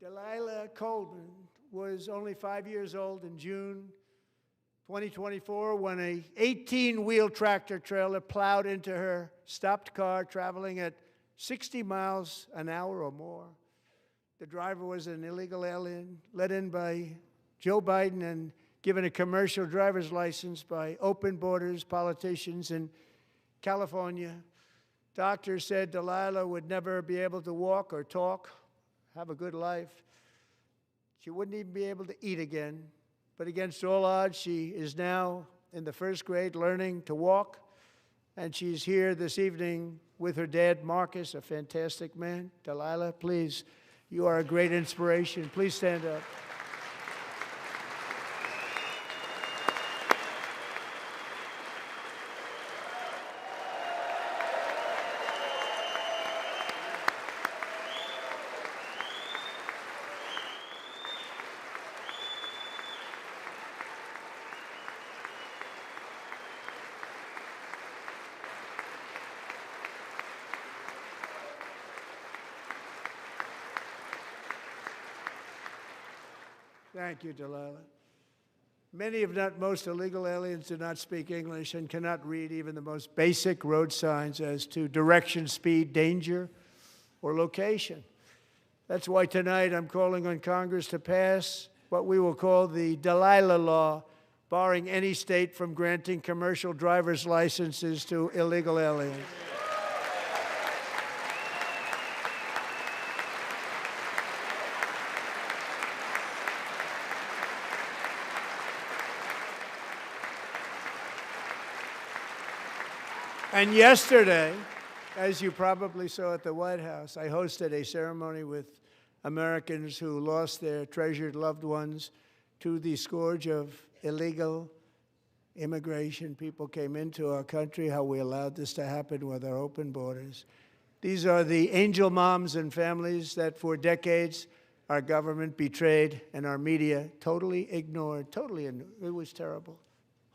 Delilah Coleman was only 5 years old in June 2024 when an 18-wheel tractor trailer plowed into her stopped car traveling at 60 miles an hour or more. The driver was an illegal alien let in by Joe Biden and given a commercial driver's license by open borders politicians in California. Doctors said Delilah would never be able to walk or talk, have a good life. She wouldn't even be able to eat again. But against all odds, she is now in the first grade learning to walk. And she's here this evening with her dad, Marcus, a fantastic man. Delilah, please, you are a great inspiration. Please stand up. Thank you, Delilah. Many, if not most, illegal aliens do not speak English and cannot read even the most basic road signs as to direction, speed, danger, or location. That's why tonight I'm calling on Congress to pass what we will call the Delilah Law, barring any state from granting commercial driver's licenses to illegal aliens. And yesterday, as you probably saw at the White House, I hosted a ceremony with Americans who lost their treasured loved ones to the scourge of illegal immigration. People came into our country, how we allowed this to happen with our open borders. These are the angel moms and families that for decades our government betrayed and our media totally ignored. It was terrible.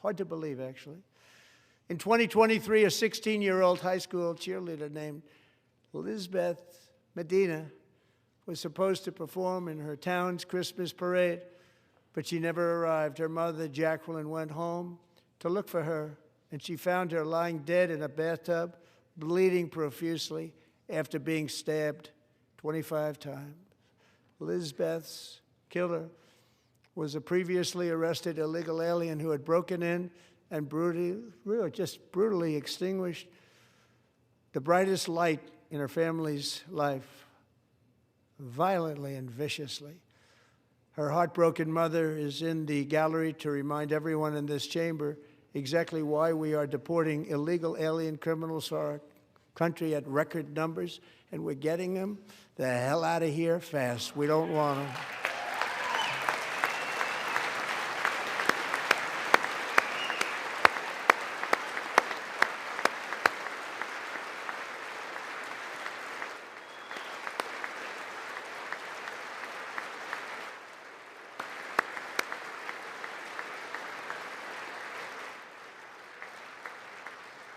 Hard to believe, actually. In 2023, a 16-year-old high school cheerleader named Elizabeth Medina was supposed to perform in her town's Christmas parade, but she never arrived. Her mother, Jacqueline, went home to look for her, and she found her lying dead in a bathtub bleeding profusely after being stabbed 25 times. Lizbeth's killer was a previously arrested illegal alien who had broken in and brutally extinguished the brightest light in her family's life, violently and viciously. Her heartbroken mother is in the gallery to remind everyone in this chamber exactly why we are deporting illegal alien criminals to our country at record numbers, and we're getting them the hell out of here fast. We don't want them.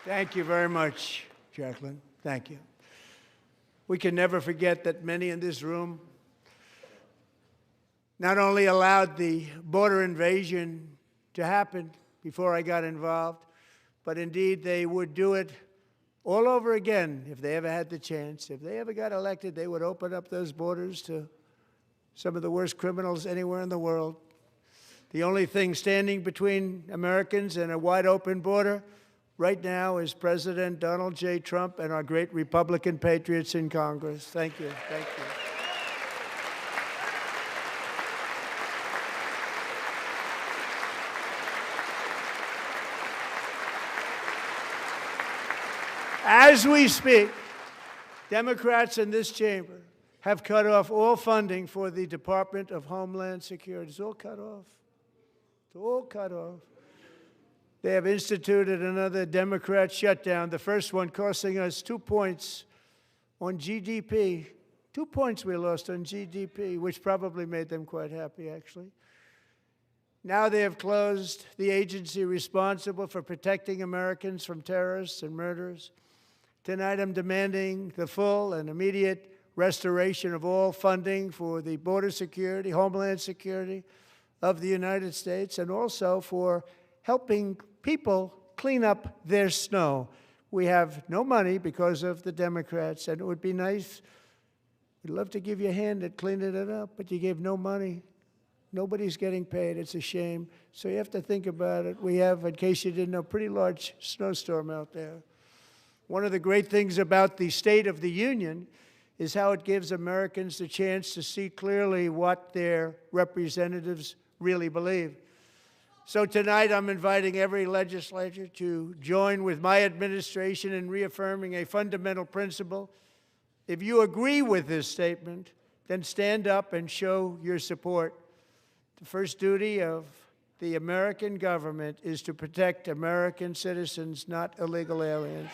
Thank you very much, Jacqueline. Thank you. We can never forget that many in this room not only allowed the border invasion to happen before I got involved, but indeed they would do it all over again if they ever had the chance. If they ever got elected, they would open up those borders to some of the worst criminals anywhere in the world. The only thing standing between Americans and a wide open border right now is President Donald J. Trump and our great Republican patriots in Congress. Thank you. Thank you. As we speak, Democrats in this chamber have cut off all funding for the Department of Homeland Security. It's all cut off. It's all cut off. They have instituted another Democrat shutdown, the first one costing us 2 points on GDP. 2 points we lost on GDP, which probably made them quite happy, actually. Now they have closed the agency responsible for protecting Americans from terrorists and murderers. Tonight I'm demanding the full and immediate restoration of all funding for the border security, homeland security of the United States, and also for helping people clean up their snow. We have no money because of the Democrats, and it would be nice. We'd love to give you a hand at cleaning it up, but you gave no money. Nobody's getting paid. It's a shame. So you have to think about it. We have, in case you didn't know, a pretty large snowstorm out there. One of the great things about the State of the Union is how it gives Americans the chance to see clearly what their representatives really believe. So tonight I'm inviting every legislator to join with my administration in reaffirming a fundamental principle. If you agree with this statement, then stand up and show your support. The first duty of the American government is to protect American citizens, not illegal aliens.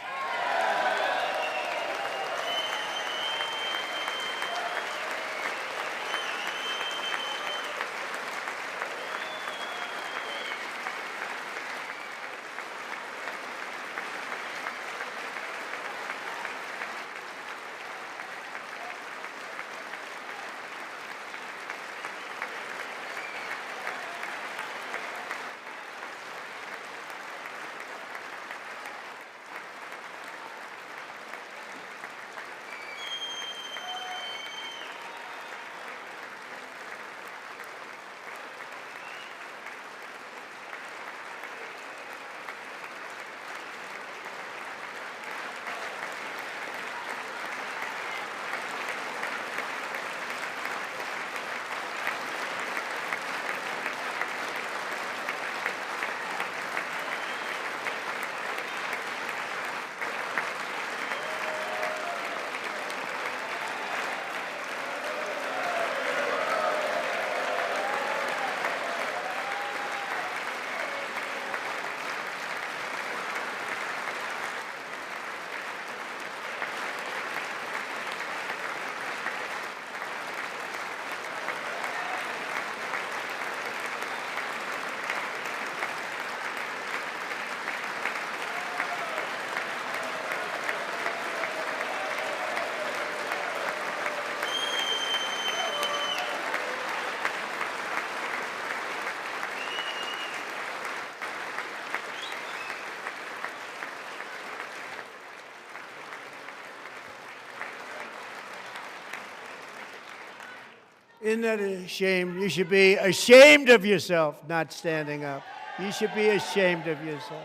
Isn't that a shame? You should be ashamed of yourself not standing up. You should be ashamed of yourself.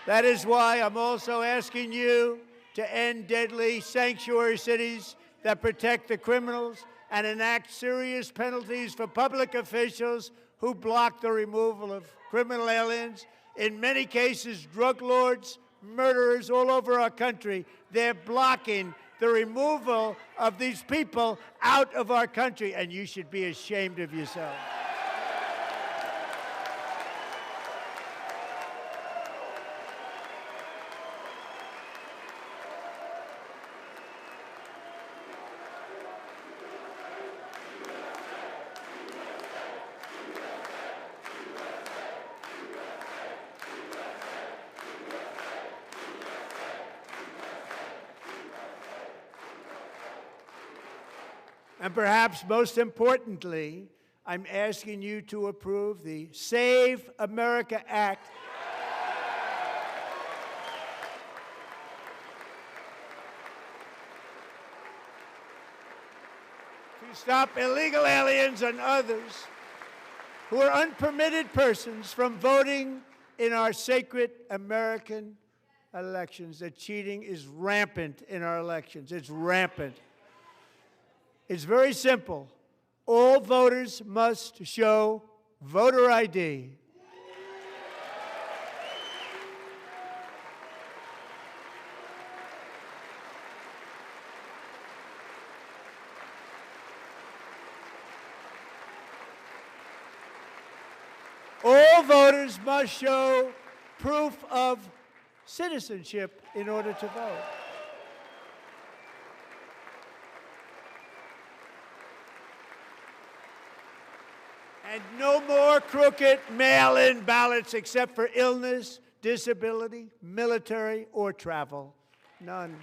That is why I'm also asking you to end deadly sanctuary cities that protect the criminals and enact serious penalties for public officials who block the removal of criminal aliens. In many cases, drug lords, murderers all over our country, they're blocking the removal of these people out of our country, and you should be ashamed of yourself. And perhaps most importantly, I'm asking you to approve the Save America Act. To stop illegal aliens and others who are unpermitted persons from voting in our sacred American elections. That cheating is rampant in our elections. It's rampant. It's very simple. All voters must show voter ID. All voters must show proof of citizenship in order to vote. And no more crooked mail-in ballots except for illness, disability, military, or travel. None.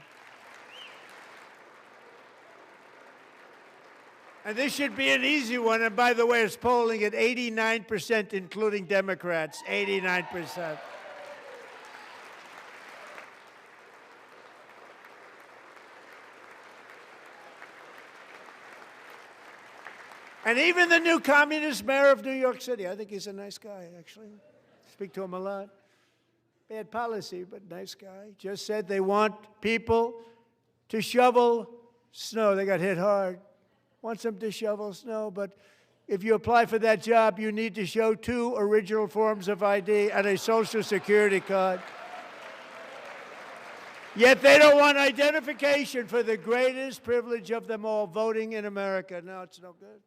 And this should be an easy one. And by the way, it's polling at 89%, including Democrats, 89%. And even the new communist mayor of New York City, I think he's a nice guy, actually. Speak to him a lot. Bad policy, but nice guy. Just said they want people to shovel snow. They got hit hard. Wants them to shovel snow, but if you apply for that job, you need to show 2 original forms of ID and a Social Security card. Yet they don't want identification for the greatest privilege of them all, voting in America. No, it's no good.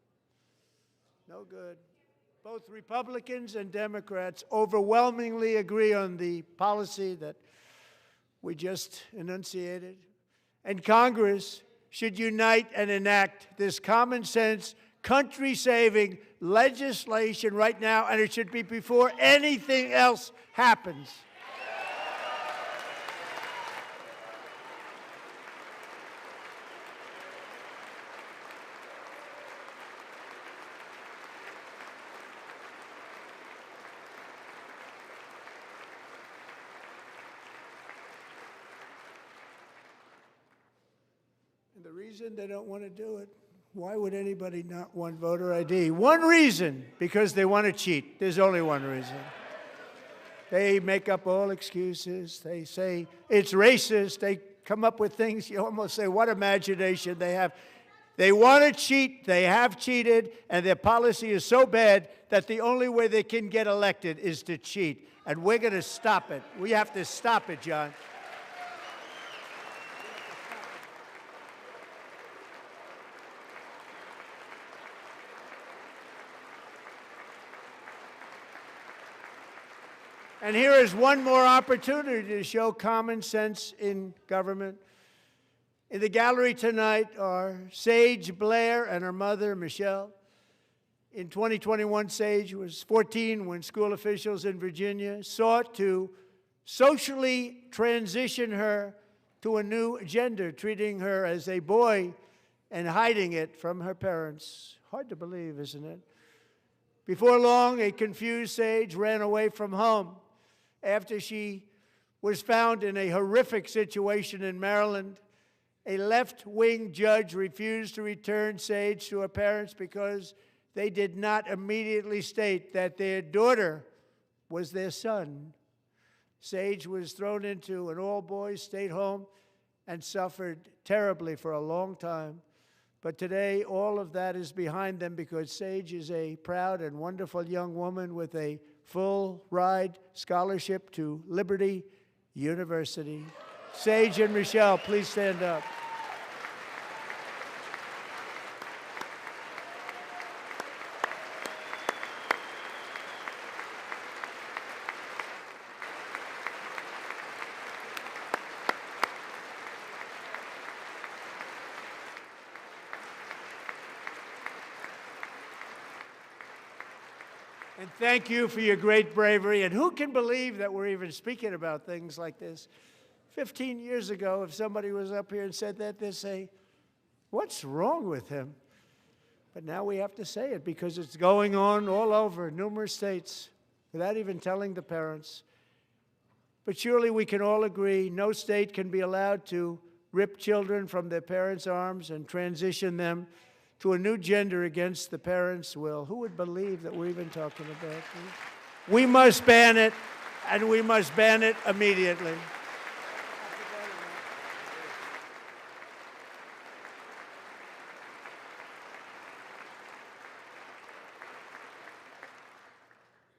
No good. Both Republicans and Democrats overwhelmingly agree on the policy that we just enunciated. And Congress should unite and enact this common sense, country-saving legislation right now, and it should be before anything else happens. And the reason they don't want to do it, why would anybody not want voter ID? One reason, because they want to cheat. There's only one reason. They make up all excuses. They say it's racist. They come up with things you almost say, what imagination they have. They want to cheat. They have cheated. And their policy is so bad that the only way they can get elected is to cheat. And we're going to stop it. We have to stop it, John. And here is one more opportunity to show common sense in government. In the gallery tonight are Sage Blair and her mother, Michelle. In 2021, Sage was 14 when school officials in Virginia sought to socially transition her to a new gender, treating her as a boy and hiding it from her parents. Hard to believe, isn't it? Before long, a confused Sage ran away from home after she was found in a horrific situation in Maryland. A left-wing judge refused to return Sage to her parents because they did not immediately state that their daughter was their son. Sage was thrown into an all-boys state home and suffered terribly for a long time. But today, all of that is behind them because Sage is a proud and wonderful young woman with a full-ride scholarship to Liberty University. Sage and Michelle, please stand up. And thank you for your great bravery. And who can believe that we're even speaking about things like this? 15 years ago, if somebody was up here and said that, they'd say, what's wrong with him? But now we have to say it because it's going on all over numerous states without even telling the parents. But surely we can all agree no state can be allowed to rip children from their parents' arms and transition them to a new gender against the parents' will. Who would believe that we're even talking about this? We must ban it, and we must ban it immediately.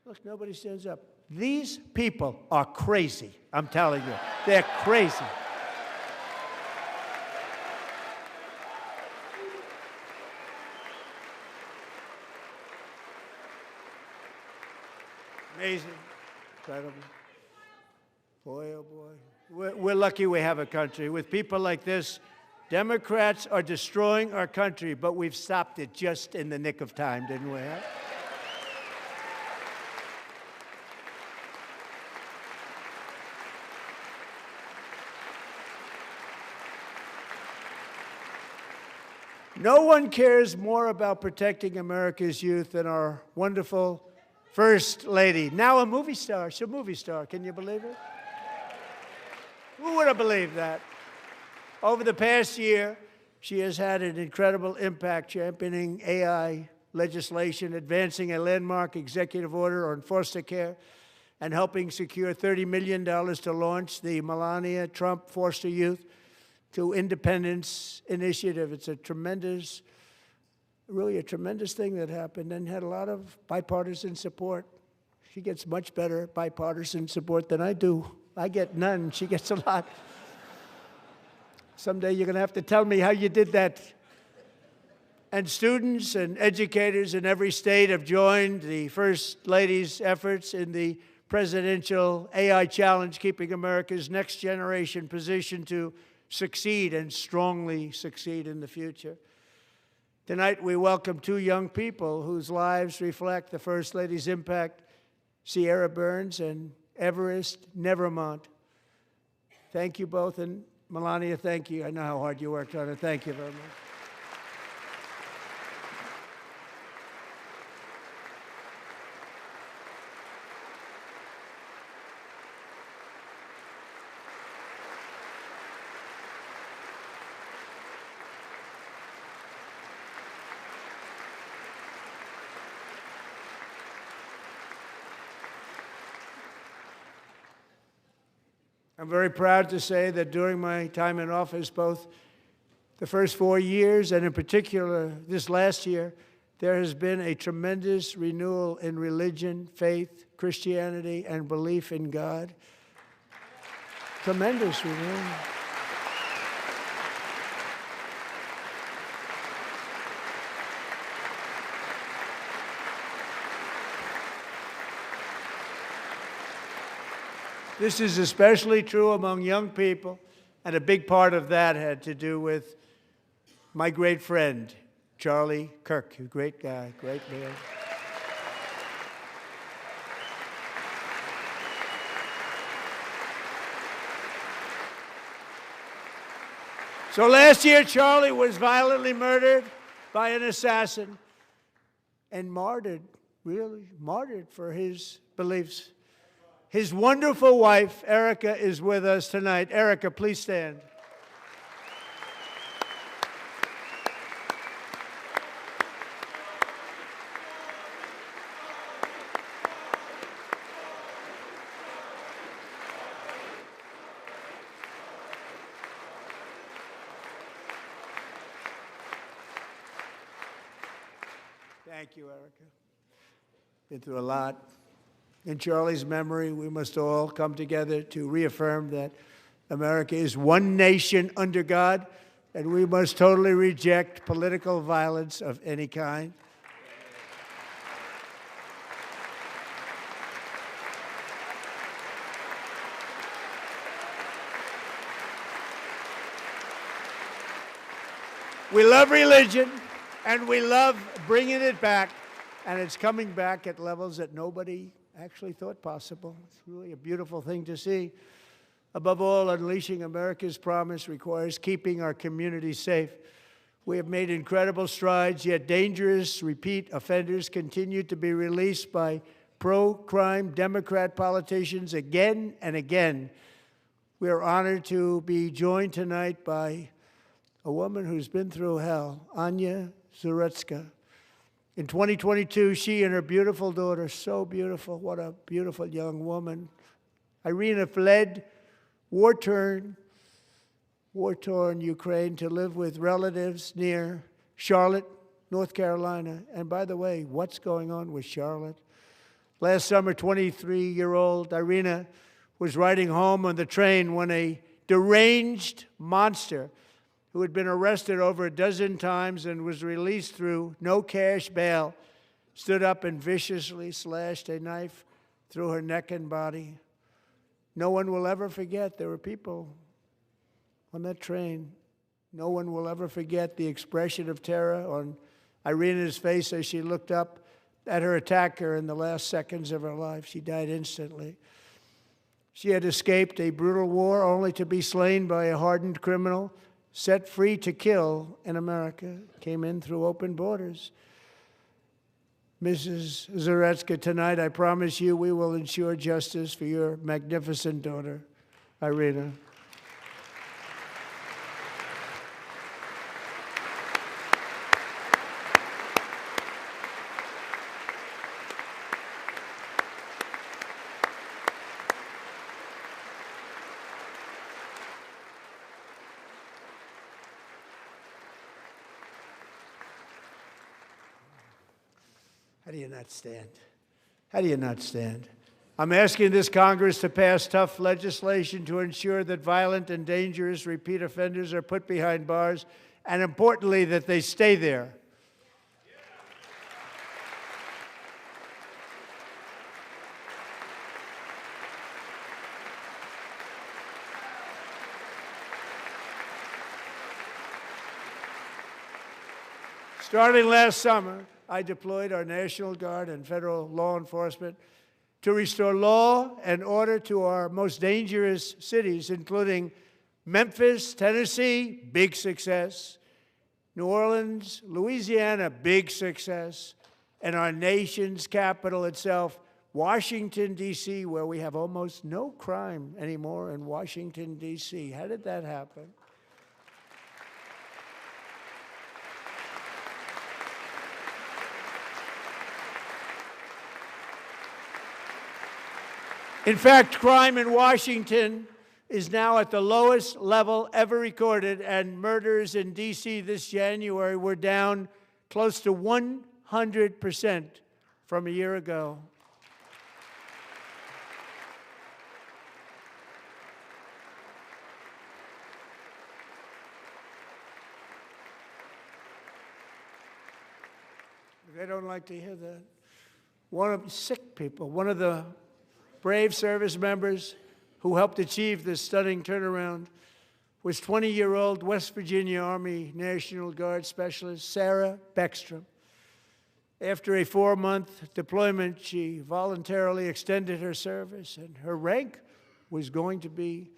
Look, nobody stands up. These people are crazy, I'm telling you. They're crazy. Amazing, incredible. Boy, oh boy. We're lucky we have a country. With people like this, Democrats are destroying our country, but we've stopped it just in the nick of time, didn't we? Huh? No one cares more about protecting America's youth than our wonderful First Lady, now a movie star. She's a movie star. Can you believe it? Who would have believed that? Over the past year, she has had an incredible impact championing AI legislation, advancing a landmark executive order on foster care, and helping secure $30 million to launch the Melania Trump Foster Youth to Independence Initiative. It's a tremendous, really a tremendous thing that happened and had a lot of bipartisan support. She gets much better bipartisan support than I do. I get none. She gets a lot. Someday you're going to have to tell me how you did that. And students and educators in every state have joined the First Lady's efforts in the presidential AI challenge, keeping America's next generation positioned to succeed and strongly succeed in the future. Tonight, we welcome two young people whose lives reflect the First Lady's impact, Sierra Burns and Everest Nevermont. Thank you both, and Melania, thank you. I know how hard you worked on it. Thank you very much. I'm very proud to say that during my time in office, both the first 4 years and in particular this last year, there has been a tremendous renewal in religion, faith, Christianity, and belief in God. Tremendous renewal. This is especially true among young people, and a big part of that had to do with my great friend, Charlie Kirk, a great guy, great man. So last year, Charlie was violently murdered by an assassin and martyred, really martyred for his beliefs. His wonderful wife, Erica, is with us tonight. Erica, please stand. Thank you, Erica. Been through a lot. In Charlie's memory, we must all come together to reaffirm that America is one nation under God, and we must totally reject political violence of any kind. We love religion, and we love bringing it back, and it's coming back at levels that nobody actually thought possible. It's really a beautiful thing to see. Above all, unleashing America's promise requires keeping our communities safe. We have made incredible strides, yet dangerous repeat offenders continue to be released by pro-crime Democrat politicians again and again. We are honored to be joined tonight by a woman who's been through hell, Anya Zarutska. In 2022, she and her beautiful daughter, so beautiful, what a beautiful young woman, Irina, fled war-torn Ukraine to live with relatives near Charlotte, North Carolina. And by the way, what's going on with Charlotte? Last summer, 23-year-old Irina was riding home on the train when a deranged monster who had been arrested over a dozen times and was released through no cash bail, stood up and viciously slashed a knife through her neck and body. No one will ever forget there were people on that train. No one will ever forget the expression of terror on Irina's face as she looked up at her attacker in the last seconds of her life. She died instantly. She had escaped a brutal war only to be slain by a hardened criminal set free to kill in America, came in through open borders. Mrs. Zarutska, tonight I promise you we will ensure justice for your magnificent daughter, Irina. How do you not stand? How do you not stand? I'm asking this Congress to pass tough legislation to ensure that violent and dangerous repeat offenders are put behind bars, and importantly, that they stay there. Starting last summer, I deployed our National Guard and federal law enforcement to restore law and order to our most dangerous cities, including Memphis, Tennessee, big success, New Orleans, Louisiana, big success, and our nation's capital itself, Washington, D.C., where we have almost no crime anymore in Washington, D.C. How did that happen? In fact, crime in Washington is now at the lowest level ever recorded, and murders in D.C. this January were down close to 100% from a year ago. They don't like to hear that. One of the brave service members who helped achieve this stunning turnaround was 20-year-old West Virginia Army National Guard Specialist Sarah Beckstrom. After a 4-month deployment, she voluntarily extended her service, and her rank was going to be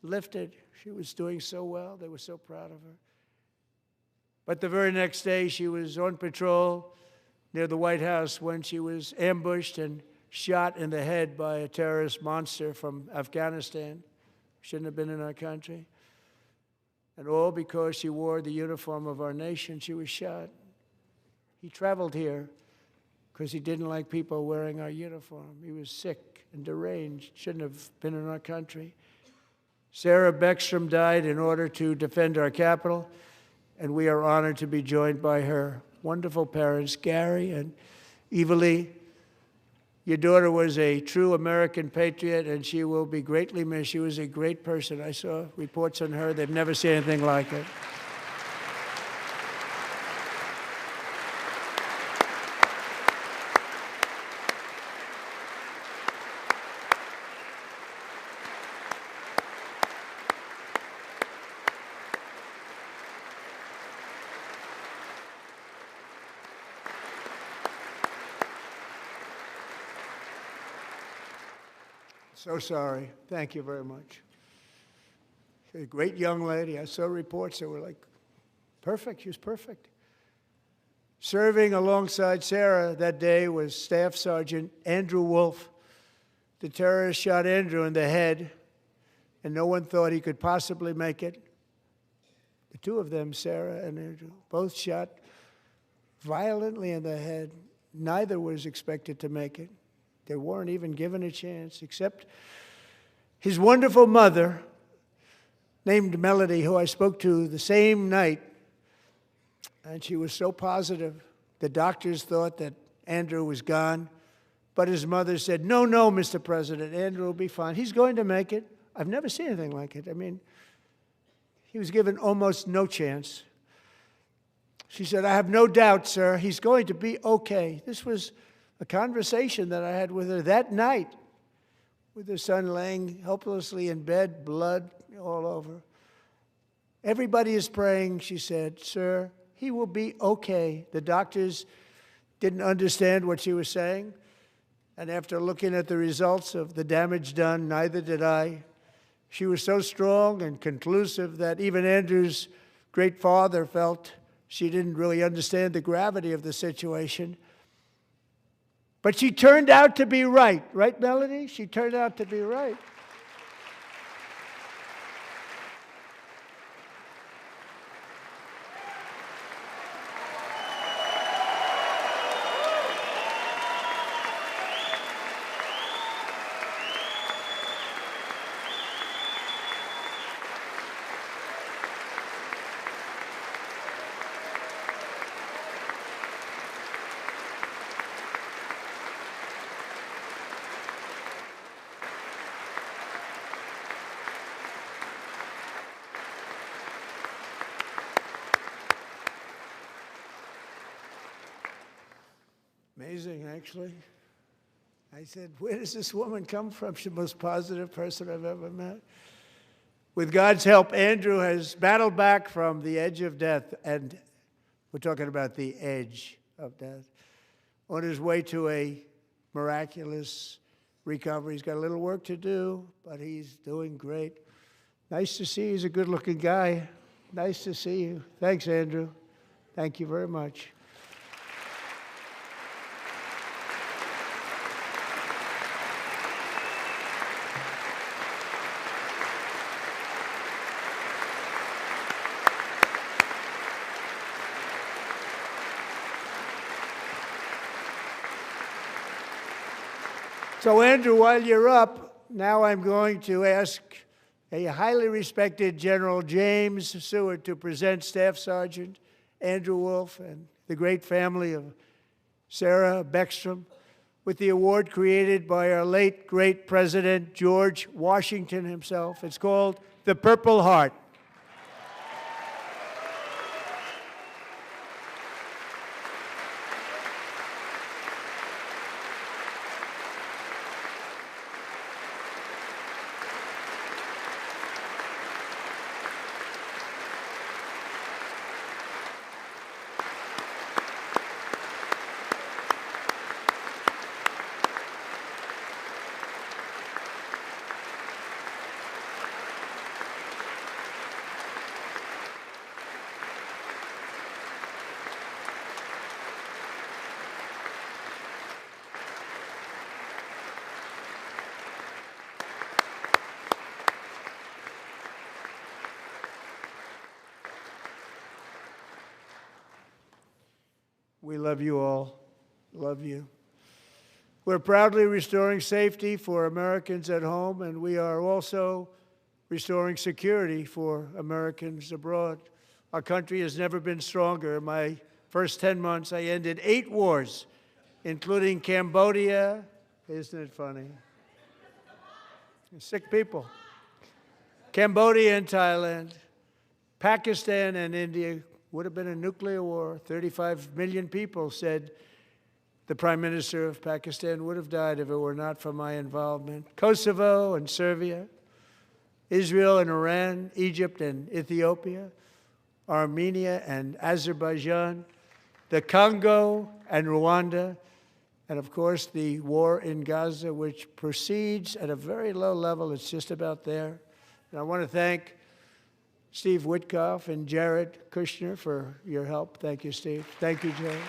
lifted. She was doing so well. They were so proud of her. But the very next day, she was on patrol near the White House when she was ambushed and shot in the head by a terrorist monster from Afghanistan. Shouldn't have been in our country. And all because she wore the uniform of our nation, she was shot. He traveled here because he didn't like people wearing our uniform. He was sick and deranged, shouldn't have been in our country. Sarah Beckstrom died in order to defend our capital, and we are honored to be joined by her wonderful parents, Gary and Evalie. Your daughter was a true American patriot, and she will be greatly missed. She was a great person. I saw reports on her. They've never seen anything like it. So sorry. Thank you very much. She's a great young lady. I saw reports that were like, perfect. She was perfect. Serving alongside Sarah that day was Staff Sergeant Andrew Wolf. The terrorist shot Andrew in the head, and no one thought he could possibly make it. The two of them, Sarah and Andrew, both shot violently in the head. Neither was expected to make it. They weren't even given a chance, except his wonderful mother, named Melody, who I spoke to the same night, and she was so positive. The doctors thought that Andrew was gone, but his mother said, no, no, Mr. President, Andrew will be fine. He's going to make it. I've never seen anything like it. I mean, he was given almost no chance. She said, I have no doubt, sir, he's going to be okay. This was a conversation that I had with her that night, with her son laying helplessly in bed, blood all over. Everybody is praying, she said, sir, he will be okay. The doctors didn't understand what she was saying, and after looking at the results of the damage done, neither did I. She was so strong and conclusive that even Andrew's great father felt she didn't really understand the gravity of the situation. But she turned out to be right. Right, Melody? She turned out to be right. Amazing, actually. I said, where does this woman come from? She's the most positive person I've ever met. With God's help, Andrew has battled back from the edge of death, and we're talking about the edge of death, on his way to a miraculous recovery. He's got a little work to do, but he's doing great. Nice to see you. He's a good-looking guy. Nice to see you. Thanks, Andrew. Thank you very much. So, Andrew, while you're up, now I'm going to ask a highly respected General James Seward to present Staff Sergeant Andrew Wolf and the great family of Sarah Beckstrom with the award created by our late, great President George Washington himself. It's called the Purple Heart. We love you all. Love you. We're proudly restoring safety for Americans at home, and we are also restoring security for Americans abroad. Our country has never been stronger. My first 10 months, I ended 8 wars, including Cambodia. Isn't it funny? Sick people. Cambodia and Thailand, Pakistan and India. Would have been a nuclear war. 35 million people, said the Prime Minister of Pakistan, would have died if it were not for my involvement. Kosovo and Serbia, Israel and Iran, Egypt and Ethiopia, Armenia and Azerbaijan, the Congo and Rwanda, and of course the war in Gaza, which proceeds at a very low level. It's just about there. And I want to thank Steve Witkoff and Jared Kushner for your help. Thank you, Steve. Thank you, Jared.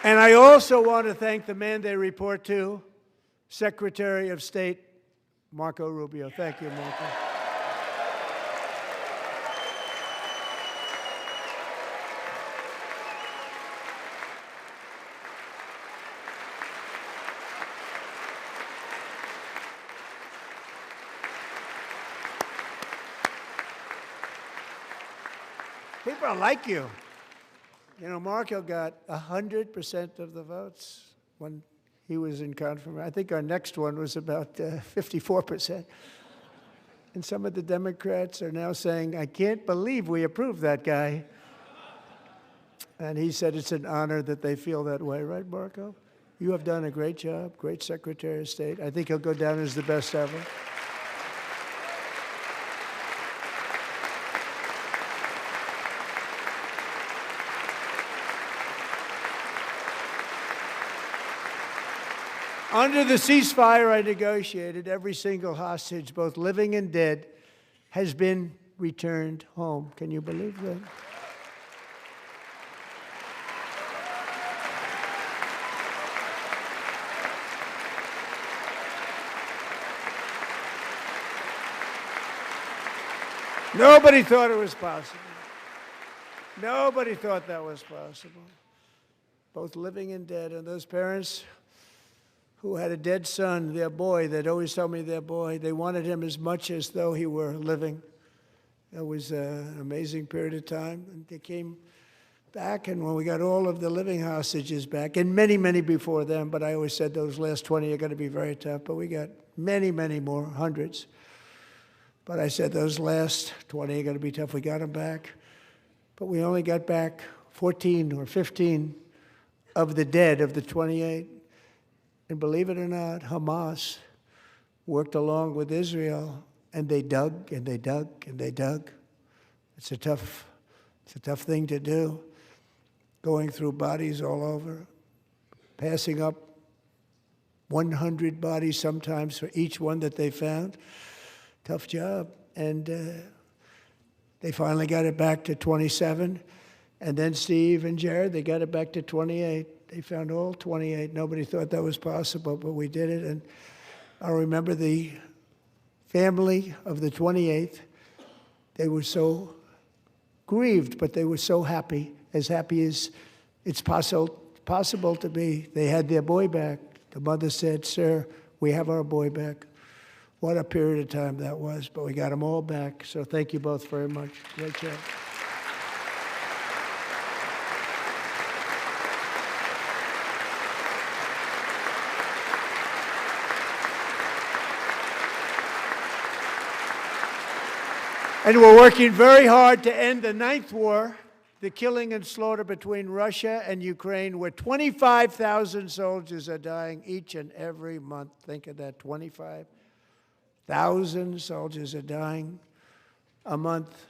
And I also want to thank the man they report to, Secretary of State Marco Rubio. Thank you, Marco. People like you. You know, Marco got 100% of the votes when he was in confirmation. I think our next one was about 54%. And some of the Democrats are now saying, I can't believe we approved that guy. And he said it's an honor that they feel that way, right, Marco? You have done a great job, great Secretary of State. I think he'll go down as the best ever. Under the ceasefire I negotiated, every single hostage, both living and dead, has been returned home. Can you believe that? Nobody thought it was possible. Nobody thought that was possible. Both living and dead. And those parents who had a dead son, their boy, they'd always tell me their boy, they wanted him as much as though he were living. It was an amazing period of time. And they came back, and when we got all of the living hostages back, and many, many before them, but I always said those last 20 are going to be very tough, but we got many, many more, hundreds. But I said those last 20 are going to be tough. We got them back. But we only got back 14 or 15 of the dead of the 28. And believe it or not, Hamas worked along with Israel, and they dug and they dug and they dug. It's a tough thing to do, going through bodies all over, passing up 100 bodies sometimes for each one that they found. Tough job. And they finally got it back to 27. And then Steve and Jared, they got it back to 28. They found all 28. Nobody thought that was possible, but we did it. And I remember the family of the 28th. They were so grieved, but they were so happy as it's possible to be. They had their boy back. The mother said, "Sir, we have our boy back." What a period of time that was, but we got them all back. So thank you both very much. Great job. And we're working very hard to end the 9th war, the killing and slaughter between Russia and Ukraine, where 25,000 soldiers are dying each and every month. Think of that, 25,000 soldiers are dying a month.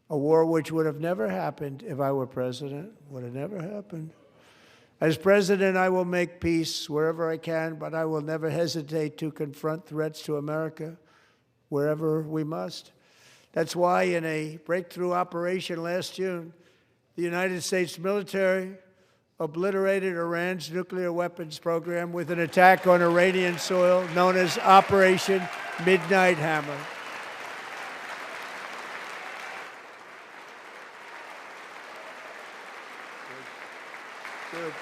A war which would have never happened if I were president, would have never happened. As president, I will make peace wherever I can, but I will never hesitate to confront threats to America wherever we must. That's why in a breakthrough operation last June, the United States military obliterated Iran's nuclear weapons program with an attack on Iranian soil known as Operation Midnight Hammer. Good.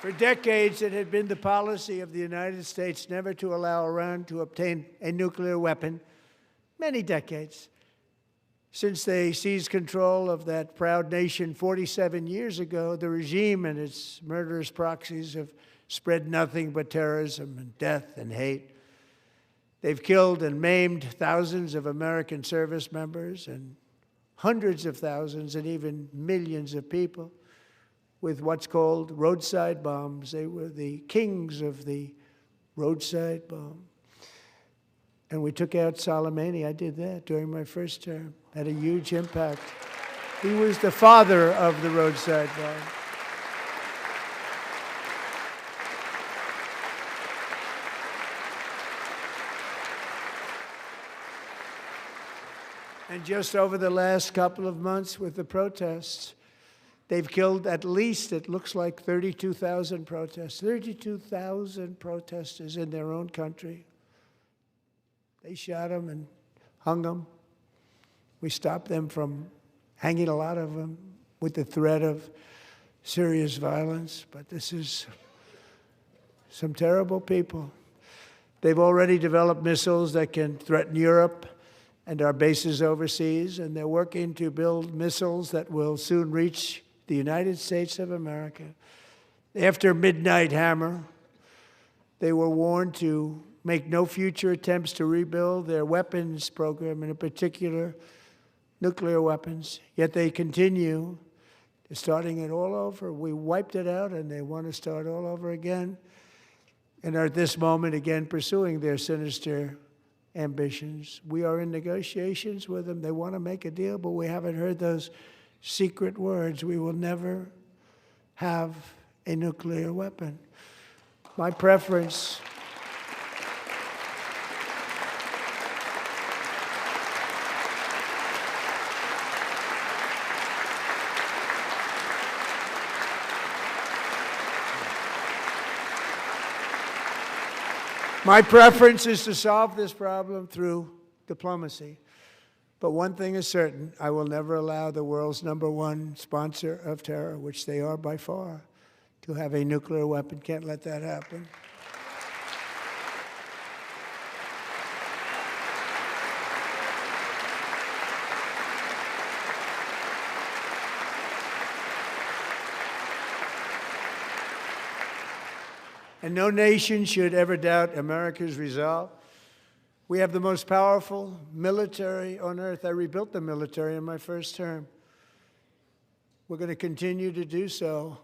For decades, it had been the policy of the United States never to allow Iran to obtain a nuclear weapon. Many decades. Since they seized control of that proud nation 47 years ago, the regime and its murderous proxies have spread nothing but terrorism and death and hate. They've killed and maimed thousands of American service members and hundreds of thousands and even millions of people with what's called roadside bombs. They were the kings of the roadside bomb. And we took out Soleimani. I did that during my first term. Had a huge impact. He was the father of the roadside bomb. And just over the last couple of months with the protests, they've killed at least, it looks like, 32,000 protesters. 32,000 protesters in their own country. They shot them and hung them. We stopped them from hanging a lot of them with the threat of serious violence. But this is some terrible people. They've already developed missiles that can threaten Europe and our bases overseas, and they're working to build missiles that will soon reach the United States of America. After Midnight Hammer, they were warned to make no future attempts to rebuild their weapons program, and in particular, nuclear weapons. Yet they continue. They're starting it all over. We wiped it out, and they want to start all over again, and are at this moment again pursuing their sinister ambitions. We are in negotiations with them. They want to make a deal, but we haven't heard those secret words. We will never have a nuclear weapon. My preference is to solve this problem through diplomacy. But one thing is certain, I will never allow the world's #1 sponsor of terror, which they are by far, to have a nuclear weapon. Can't let that happen. And no nation should ever doubt America's resolve. We have the most powerful military on earth. I rebuilt the military in my first term. We're going to continue to do so.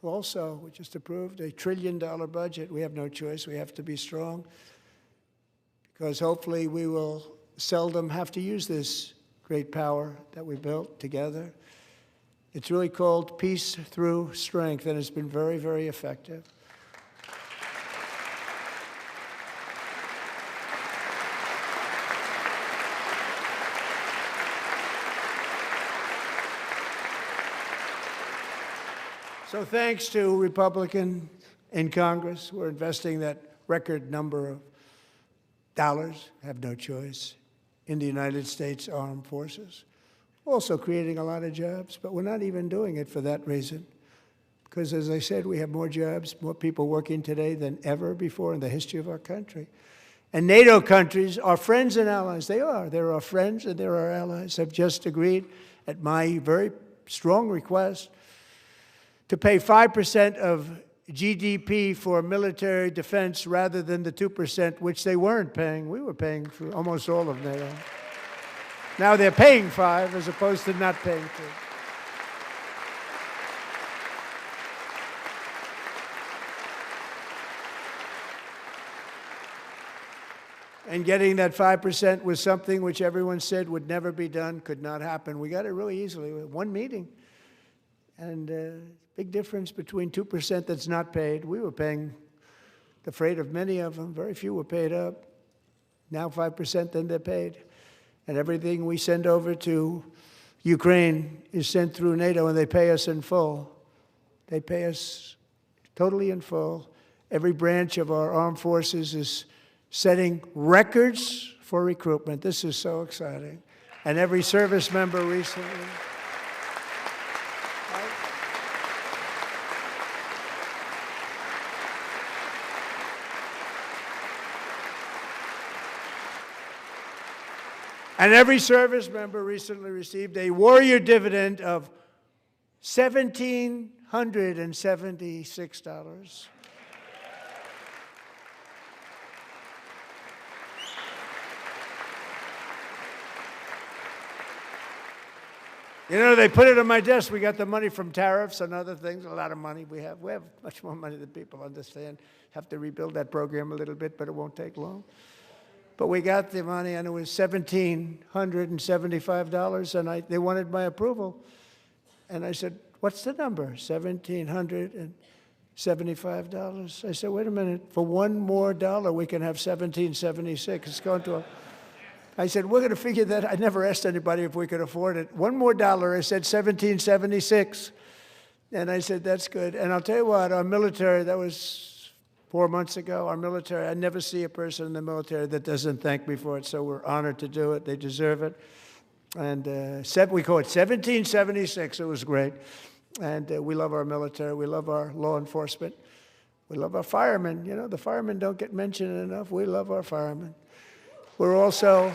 Also, we just approved a $1 trillion budget. We have no choice. We have to be strong, because hopefully we will seldom have to use this great power that we built together. It's really called Peace Through Strength, and it's been very, very effective. So thanks to Republicans in Congress, we're investing that record number of dollars, have no choice, in the United States Armed Forces. Also creating a lot of jobs, but we're not even doing it for that reason. Because as I said, we have more jobs, more people working today than ever before in the history of our country. And NATO countries are friends and allies. They are. They're our friends and they're our allies. Have just agreed, at my very strong request, to pay 5% of GDP for military defense rather than the 2%, which they weren't paying. We were paying for almost all of NATO. Now they're paying 5 as opposed to not paying 2. And getting that 5% was something which everyone said would never be done, could not happen. We got it really easily with one meeting. And big difference between 2% that's not paid. We were paying the freight of many of them. Very few were paid up. Now 5%, then they're paid. And everything we send over to Ukraine is sent through NATO, and they pay us in full. They pay us totally in full. Every branch of our armed forces is setting records for recruitment. This is so exciting. and every service member recently. And every service member recently received a warrior dividend of $1,776. You know, they put it on my desk. We got the money from tariffs and other things, a lot of money we have. We have much more money than people understand. Have to rebuild that program a little bit, but it won't take long. But we got the money, and it was $1,775, and they wanted my approval. And I said, what's the number? $1,775. I said, wait a minute. For $1 more, we can have $1,776. It's going to I said, we're going to figure that. I never asked anybody if we could afford it. $1 more. I said, $1,776. And I said, that's good. And I'll tell you what, our military, that was 4 months ago, our military, I never see a person in the military that doesn't thank me for it, so we're honored to do it. They deserve it. And we call it 1776. It was great. And we love our military. We love our law enforcement. We love our firemen. You know, the firemen don't get mentioned enough. We love our firemen. We're also...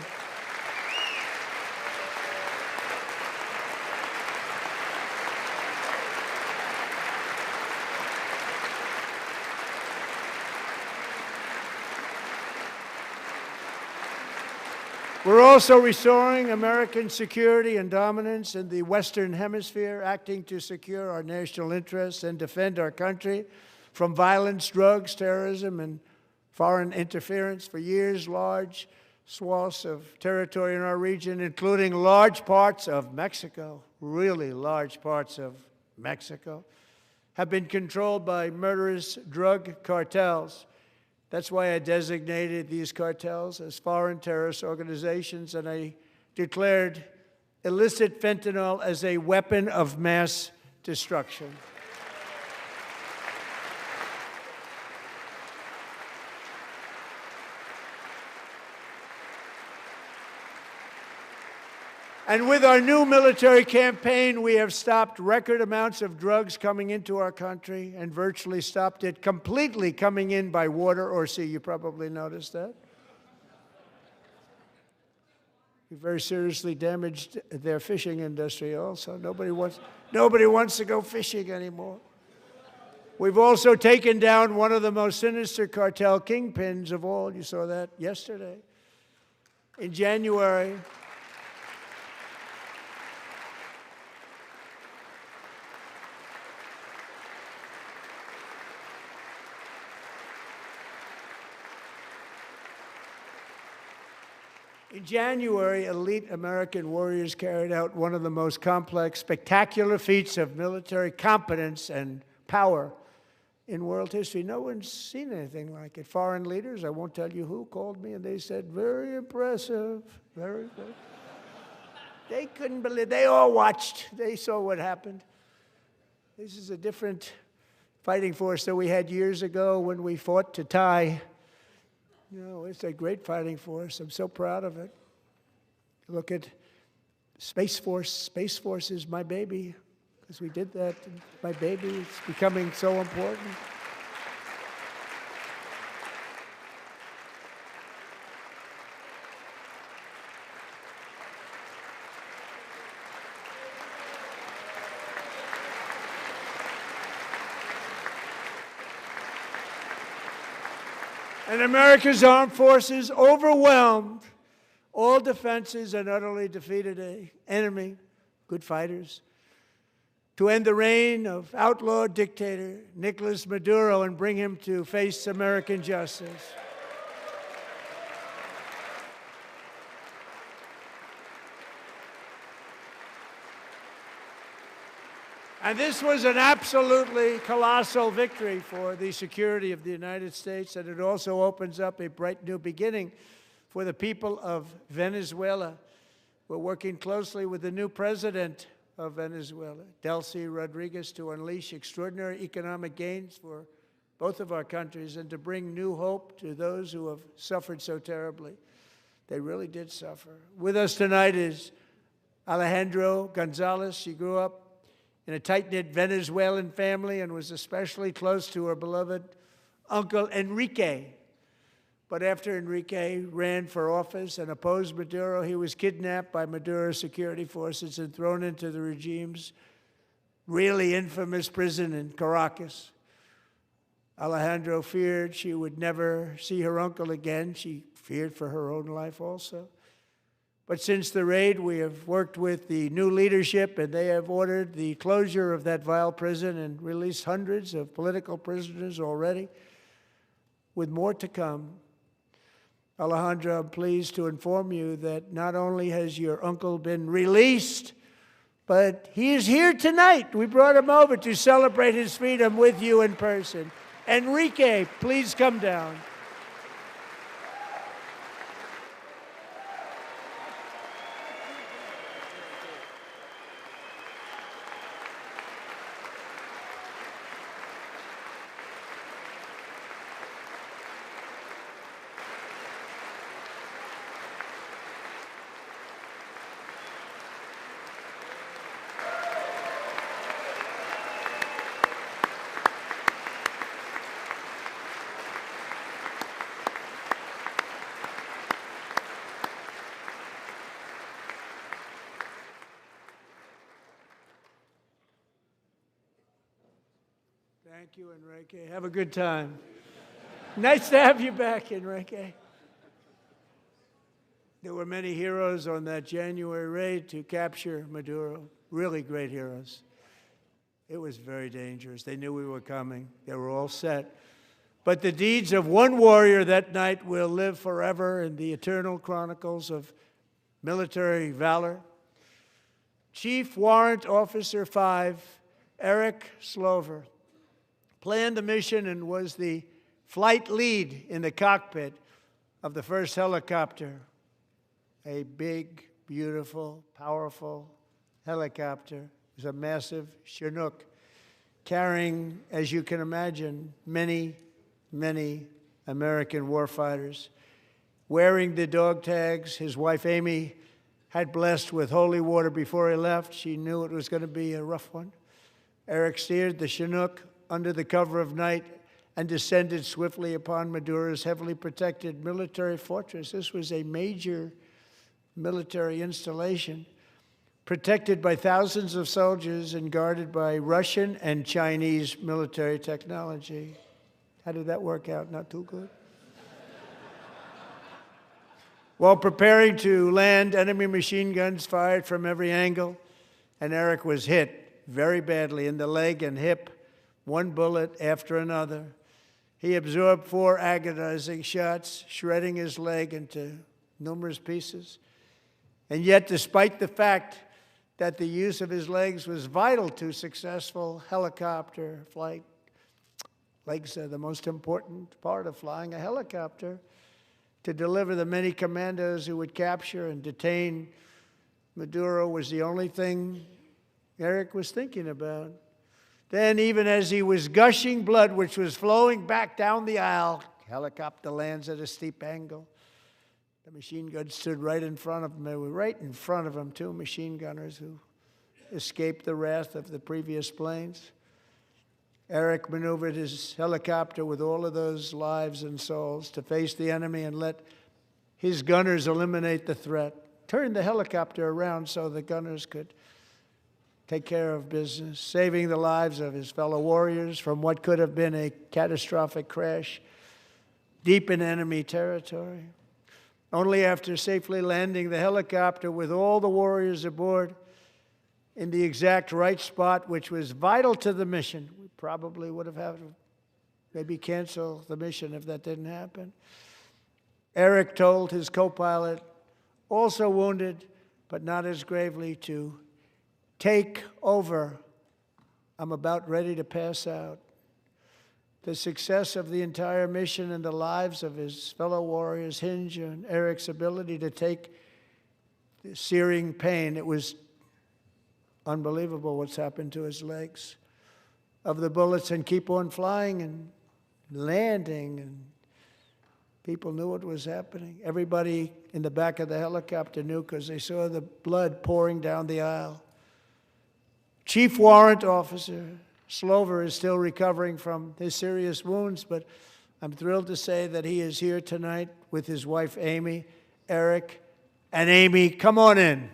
We're also restoring American security and dominance in the Western Hemisphere, acting to secure our national interests and defend our country from violence, drugs, terrorism, and foreign interference. For years, large swaths of territory in our region, including large parts of Mexico, really large parts of Mexico, have been controlled by murderous drug cartels. That's why I designated these cartels as foreign terrorist organizations, and I declared illicit fentanyl as a weapon of mass destruction. And with our new military campaign, we have stopped record amounts of drugs coming into our country and virtually stopped it completely coming in by water or sea. You probably noticed that. We very seriously damaged their fishing industry also. Nobody wants to go fishing anymore. We've also taken down one of the most sinister cartel kingpins of all. You saw that yesterday. In January, elite American warriors carried out one of the most complex, spectacular feats of military competence and power in world history. No one's seen anything like it. Foreign leaders, I won't tell you who, called me and they said, very impressive, very good. They couldn't believe, they all watched. They saw what happened. This is a different fighting force that we had years ago when we fought to tie. You know, it's a great fighting force. I'm so proud of it. Look at Space Force. Space Force is my baby, because we did that. My baby, it's becoming so important. And America's armed forces overwhelmed all defenses and utterly defeated an enemy, good fighters, to end the reign of outlaw dictator Nicolas Maduro and bring him to face American justice. And this was an absolutely colossal victory for the security of the United States, and it also opens up a bright new beginning for the people of Venezuela. We're working closely with the new president of Venezuela, Delcy Rodriguez, to unleash extraordinary economic gains for both of our countries and to bring new hope to those who have suffered so terribly. They really did suffer. With us tonight is Alejandro Gonzalez. She grew up in a tight-knit Venezuelan family and was especially close to her beloved uncle Enrique. But after Enrique ran for office and opposed Maduro, he was kidnapped by Maduro's security forces and thrown into the regime's really infamous prison in Caracas. Alejandro feared she would never see her uncle again. She feared for her own life also. But since the raid, we have worked with the new leadership, and they have ordered the closure of that vile prison and released hundreds of political prisoners already, with more to come. Alejandro, I'm pleased to inform you that not only has your uncle been released, but he is here tonight. We brought him over to celebrate his freedom with you in person. Enrique, please come down. Thank you, Enrique. Have a good time. Nice to have you back, Enrique. There were many heroes on that January raid to capture Maduro, really great heroes. It was very dangerous. They knew we were coming. They were all set. But the deeds of one warrior that night will live forever in the eternal chronicles of military valor. Chief Warrant Officer 5, Eric Slover, planned the mission and was the flight lead in the cockpit of the first helicopter, a big, beautiful, powerful helicopter. It was a massive Chinook carrying, as you can imagine, many, many American warfighters. Wearing the dog tags his wife Amy had blessed with holy water before he left. She knew it was going to be a rough one. Eric steered the Chinook under the cover of night and descended swiftly upon Maduro's heavily protected military fortress. This was a major military installation, protected by thousands of soldiers and guarded by Russian and Chinese military technology. How did that work out? Not too good. While preparing to land, enemy machine guns fired from every angle, and Eric was hit very badly in the leg and hip, one bullet after another. He absorbed 4 agonizing shots, shredding his leg into numerous pieces. And yet, despite the fact that the use of his legs was vital to successful helicopter flight, legs are the most important part of flying a helicopter, to deliver the many commandos who would capture and detain Maduro was the only thing Eric was thinking about. Then, even as he was gushing blood, which was flowing back down the aisle, helicopter lands at a steep angle. The machine gun stood right in front of him. They were right in front of him, 2 machine gunners who escaped the wrath of the previous planes. Eric maneuvered his helicopter with all of those lives and souls to face the enemy and let his gunners eliminate the threat. Turned the helicopter around so the gunners could take care of business, saving the lives of his fellow warriors from what could have been a catastrophic crash deep in enemy territory. Only after safely landing the helicopter with all the warriors aboard in the exact right spot, which was vital to the mission, we probably would have had to maybe cancel the mission if that didn't happen. Eric told his co-pilot, also wounded but not as gravely, to take over. I'm about ready to pass out. The success of the entire mission and the lives of his fellow warriors hinge on Eric's ability to take the searing pain. It was unbelievable what's happened to his legs of the bullets and keep on flying and landing and People knew what was happening. Everybody in the back of the helicopter knew because they saw the blood pouring down the aisle. Chief Warrant Officer Slover is still recovering from his serious wounds, but I'm thrilled to say that he is here tonight with his wife, Amy. Eric and Amy, come on in.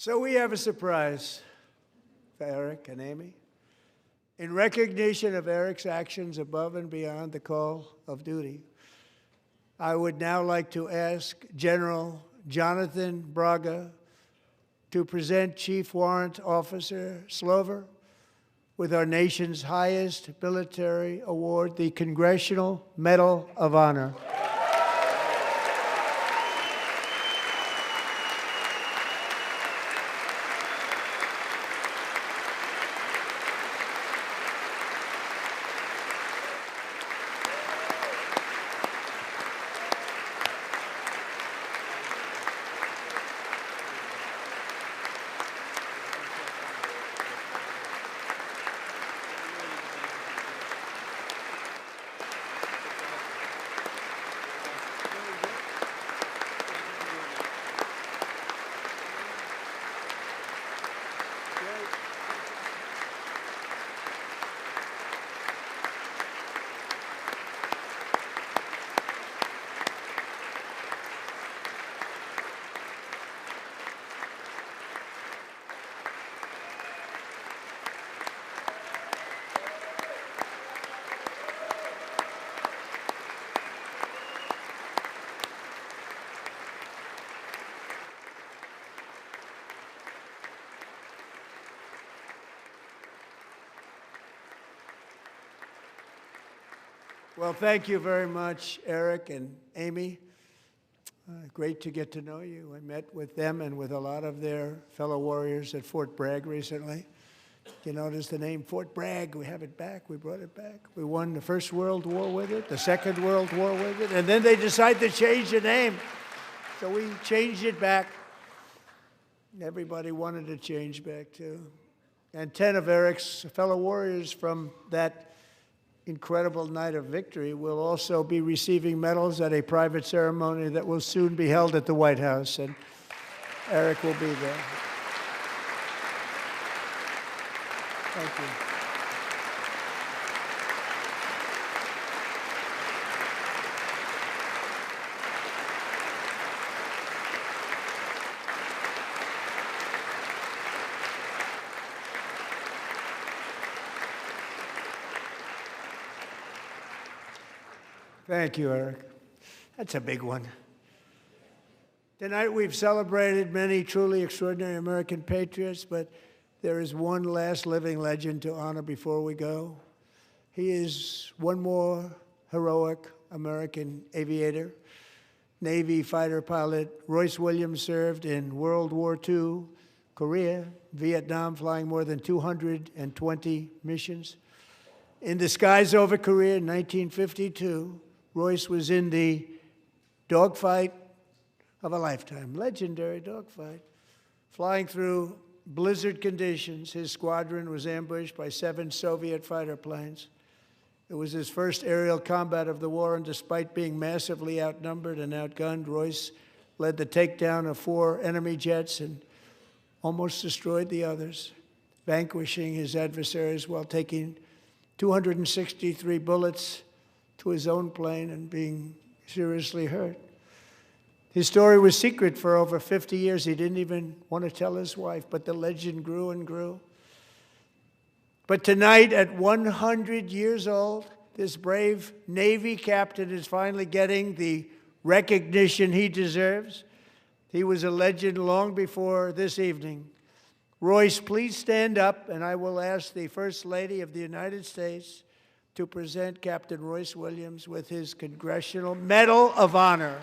So we have a surprise for Eric and Amy. In recognition of Eric's actions above and beyond the call of duty, I would now like to ask General Jonathan Braga to present Chief Warrant Officer Slover with our nation's highest military award, the Congressional Medal of Honor. Well, thank you very much, Eric and Amy. Great to get to know you. I met with them and with a lot of their fellow warriors at Fort Bragg recently. You notice the name Fort Bragg, we have it back, we brought it back. We won the First World War with it, the Second World War with it, and then they decided to change the name. So we changed it back. Everybody wanted to change back too. And 10 of Eric's fellow warriors from that incredible night of victory will also be receiving medals at a private ceremony that will soon be held at the White House, and Eric will be there. Thank you. Thank you, Eric. That's a big one. Tonight we've celebrated many truly extraordinary American patriots, but there is one last living legend to honor before we go. He is one more heroic American aviator. Navy fighter pilot Royce Williams served in World War II, Korea, Vietnam, flying more than 220 missions. In the skies over Korea in 1952, Royce was in the dogfight of a lifetime, legendary dogfight. Flying through blizzard conditions, his squadron was ambushed by 7 Soviet fighter planes. It was his first aerial combat of the war, and despite being massively outnumbered and outgunned, Royce led the takedown of 4 enemy jets and almost destroyed the others, vanquishing his adversaries while taking 263 bullets to his own plane and being seriously hurt. His story was secret for over 50 years. He didn't even want to tell his wife, but the legend grew and grew. But tonight, at 100 years old, this brave Navy captain is finally getting the recognition he deserves. He was a legend long before this evening. Royce, please stand up, and I will ask the First Lady of the United States to present Captain Royce Williams with his Congressional Medal of Honor.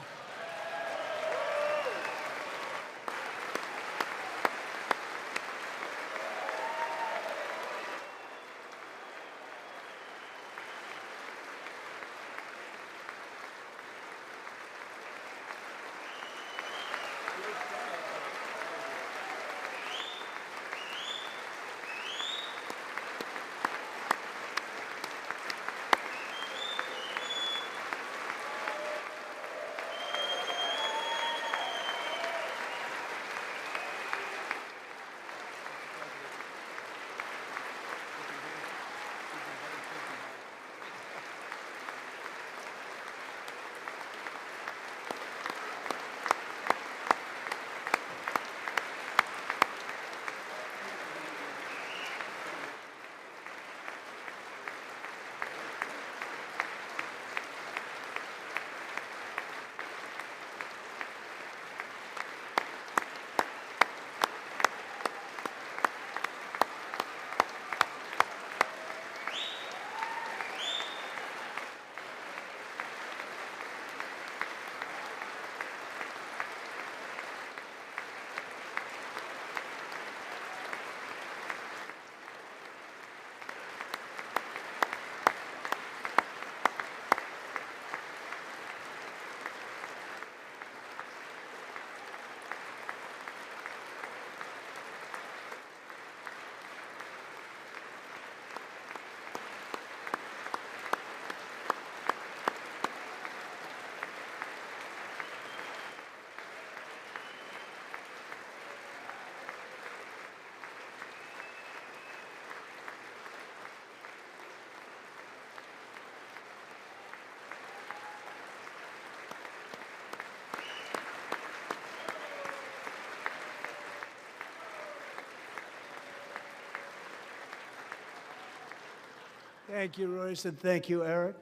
Thank you, Royce, and thank you, Eric.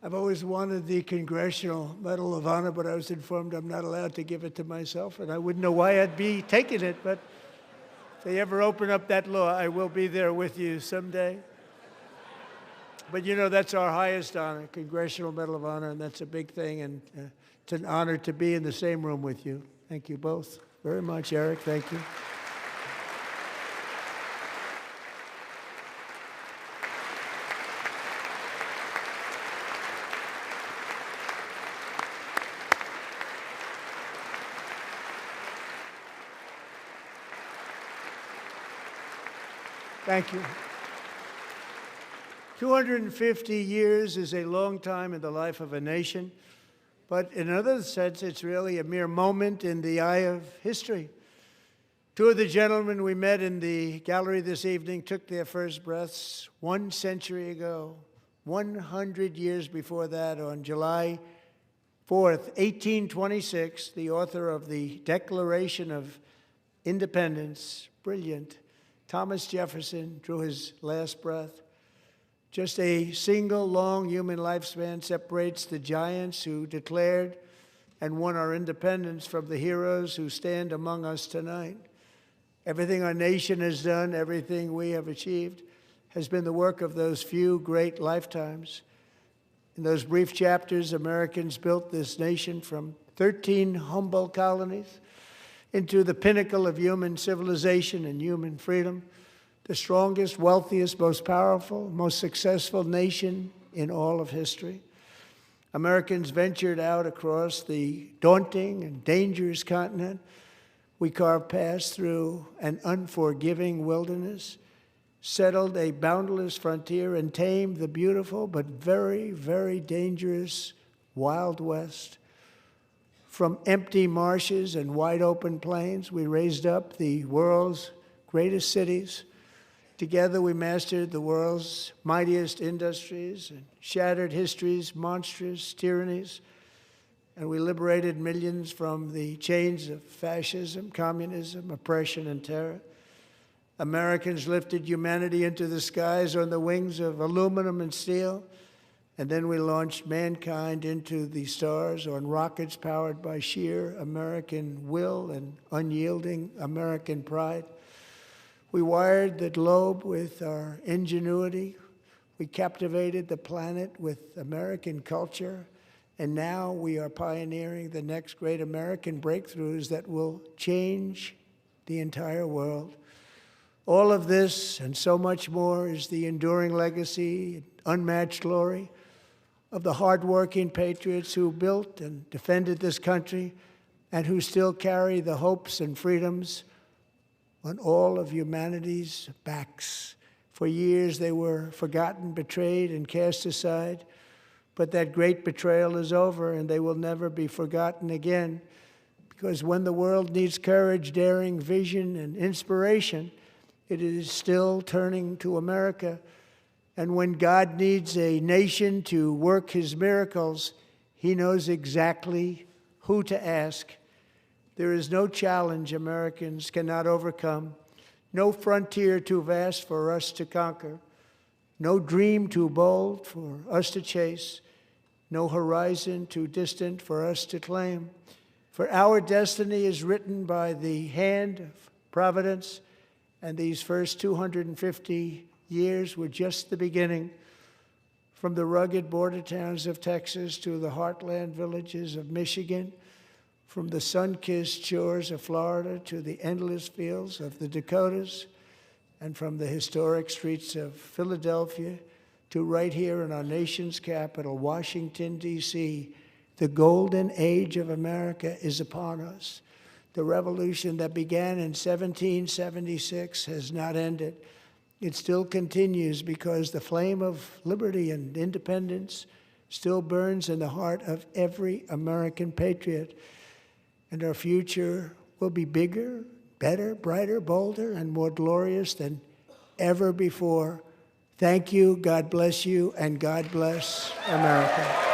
I've always wanted the Congressional Medal of Honor, but I was informed I'm not allowed to give it to myself, and I wouldn't know why I'd be taking it, but if they ever open up that law, I will be there with you someday. But you know, that's our highest honor, Congressional Medal of Honor, and that's a big thing, and it's an honor to be in the same room with you. Thank you both very much, Eric. Thank you. Thank you. 250 years is a long time in the life of a nation, but in another sense, it's really a mere moment in the eye of history. Two of the gentlemen we met in the gallery this evening took their first breaths 1 century ago, 100 years before that, on July 4th, 1826, the author of the Declaration of Independence, brilliant, Thomas Jefferson, drew his last breath. Just a single long human lifespan separates the giants who declared and won our independence from the heroes who stand among us tonight. Everything our nation has done, everything we have achieved, has been the work of those few great lifetimes. In those brief chapters, Americans built this nation from 13 humble colonies into the pinnacle of human civilization and human freedom, the strongest, wealthiest, most powerful, most successful nation in all of history. Americans ventured out across the daunting and dangerous continent. We carved paths through an unforgiving wilderness, settled a boundless frontier, and tamed the beautiful but very, very dangerous Wild West. From empty marshes and wide open plains, we raised up the world's greatest cities. Together, we mastered the world's mightiest industries and shattered history's monstrous tyrannies. And we liberated millions from the chains of fascism, communism, oppression, and terror. Americans lifted humanity into the skies on the wings of aluminum and steel, and then we launched mankind into the stars on rockets powered by sheer American will and unyielding American pride. We wired the globe with our ingenuity. We captivated the planet with American culture. And now we are pioneering the next great American breakthroughs that will change the entire world. All of this and so much more is the enduring legacy, unmatched glory of the hardworking patriots who built and defended this country and who still carry the hopes and freedoms on all of humanity's backs. For years they were forgotten, betrayed, and cast aside. But that great betrayal is over, and they will never be forgotten again. Because when the world needs courage, daring, vision, and inspiration, it is still turning to America. And when God needs a nation to work his miracles, he knows exactly who to ask. There is no challenge Americans cannot overcome, no frontier too vast for us to conquer, no dream too bold for us to chase, no horizon too distant for us to claim. For our destiny is written by the hand of providence, and these first 250 years were just the beginning. From the rugged border towns of Texas to the heartland villages of Michigan, from the sun-kissed shores of Florida to the endless fields of the Dakotas, and from the historic streets of Philadelphia to right here in our nation's capital, Washington, D.C., the golden age of America is upon us. The revolution that began in 1776 has not ended. It still continues because the flame of liberty and independence still burns in the heart of every American patriot. And our future will be bigger, better, brighter, bolder, and more glorious than ever before. Thank you, God bless you, and God bless America.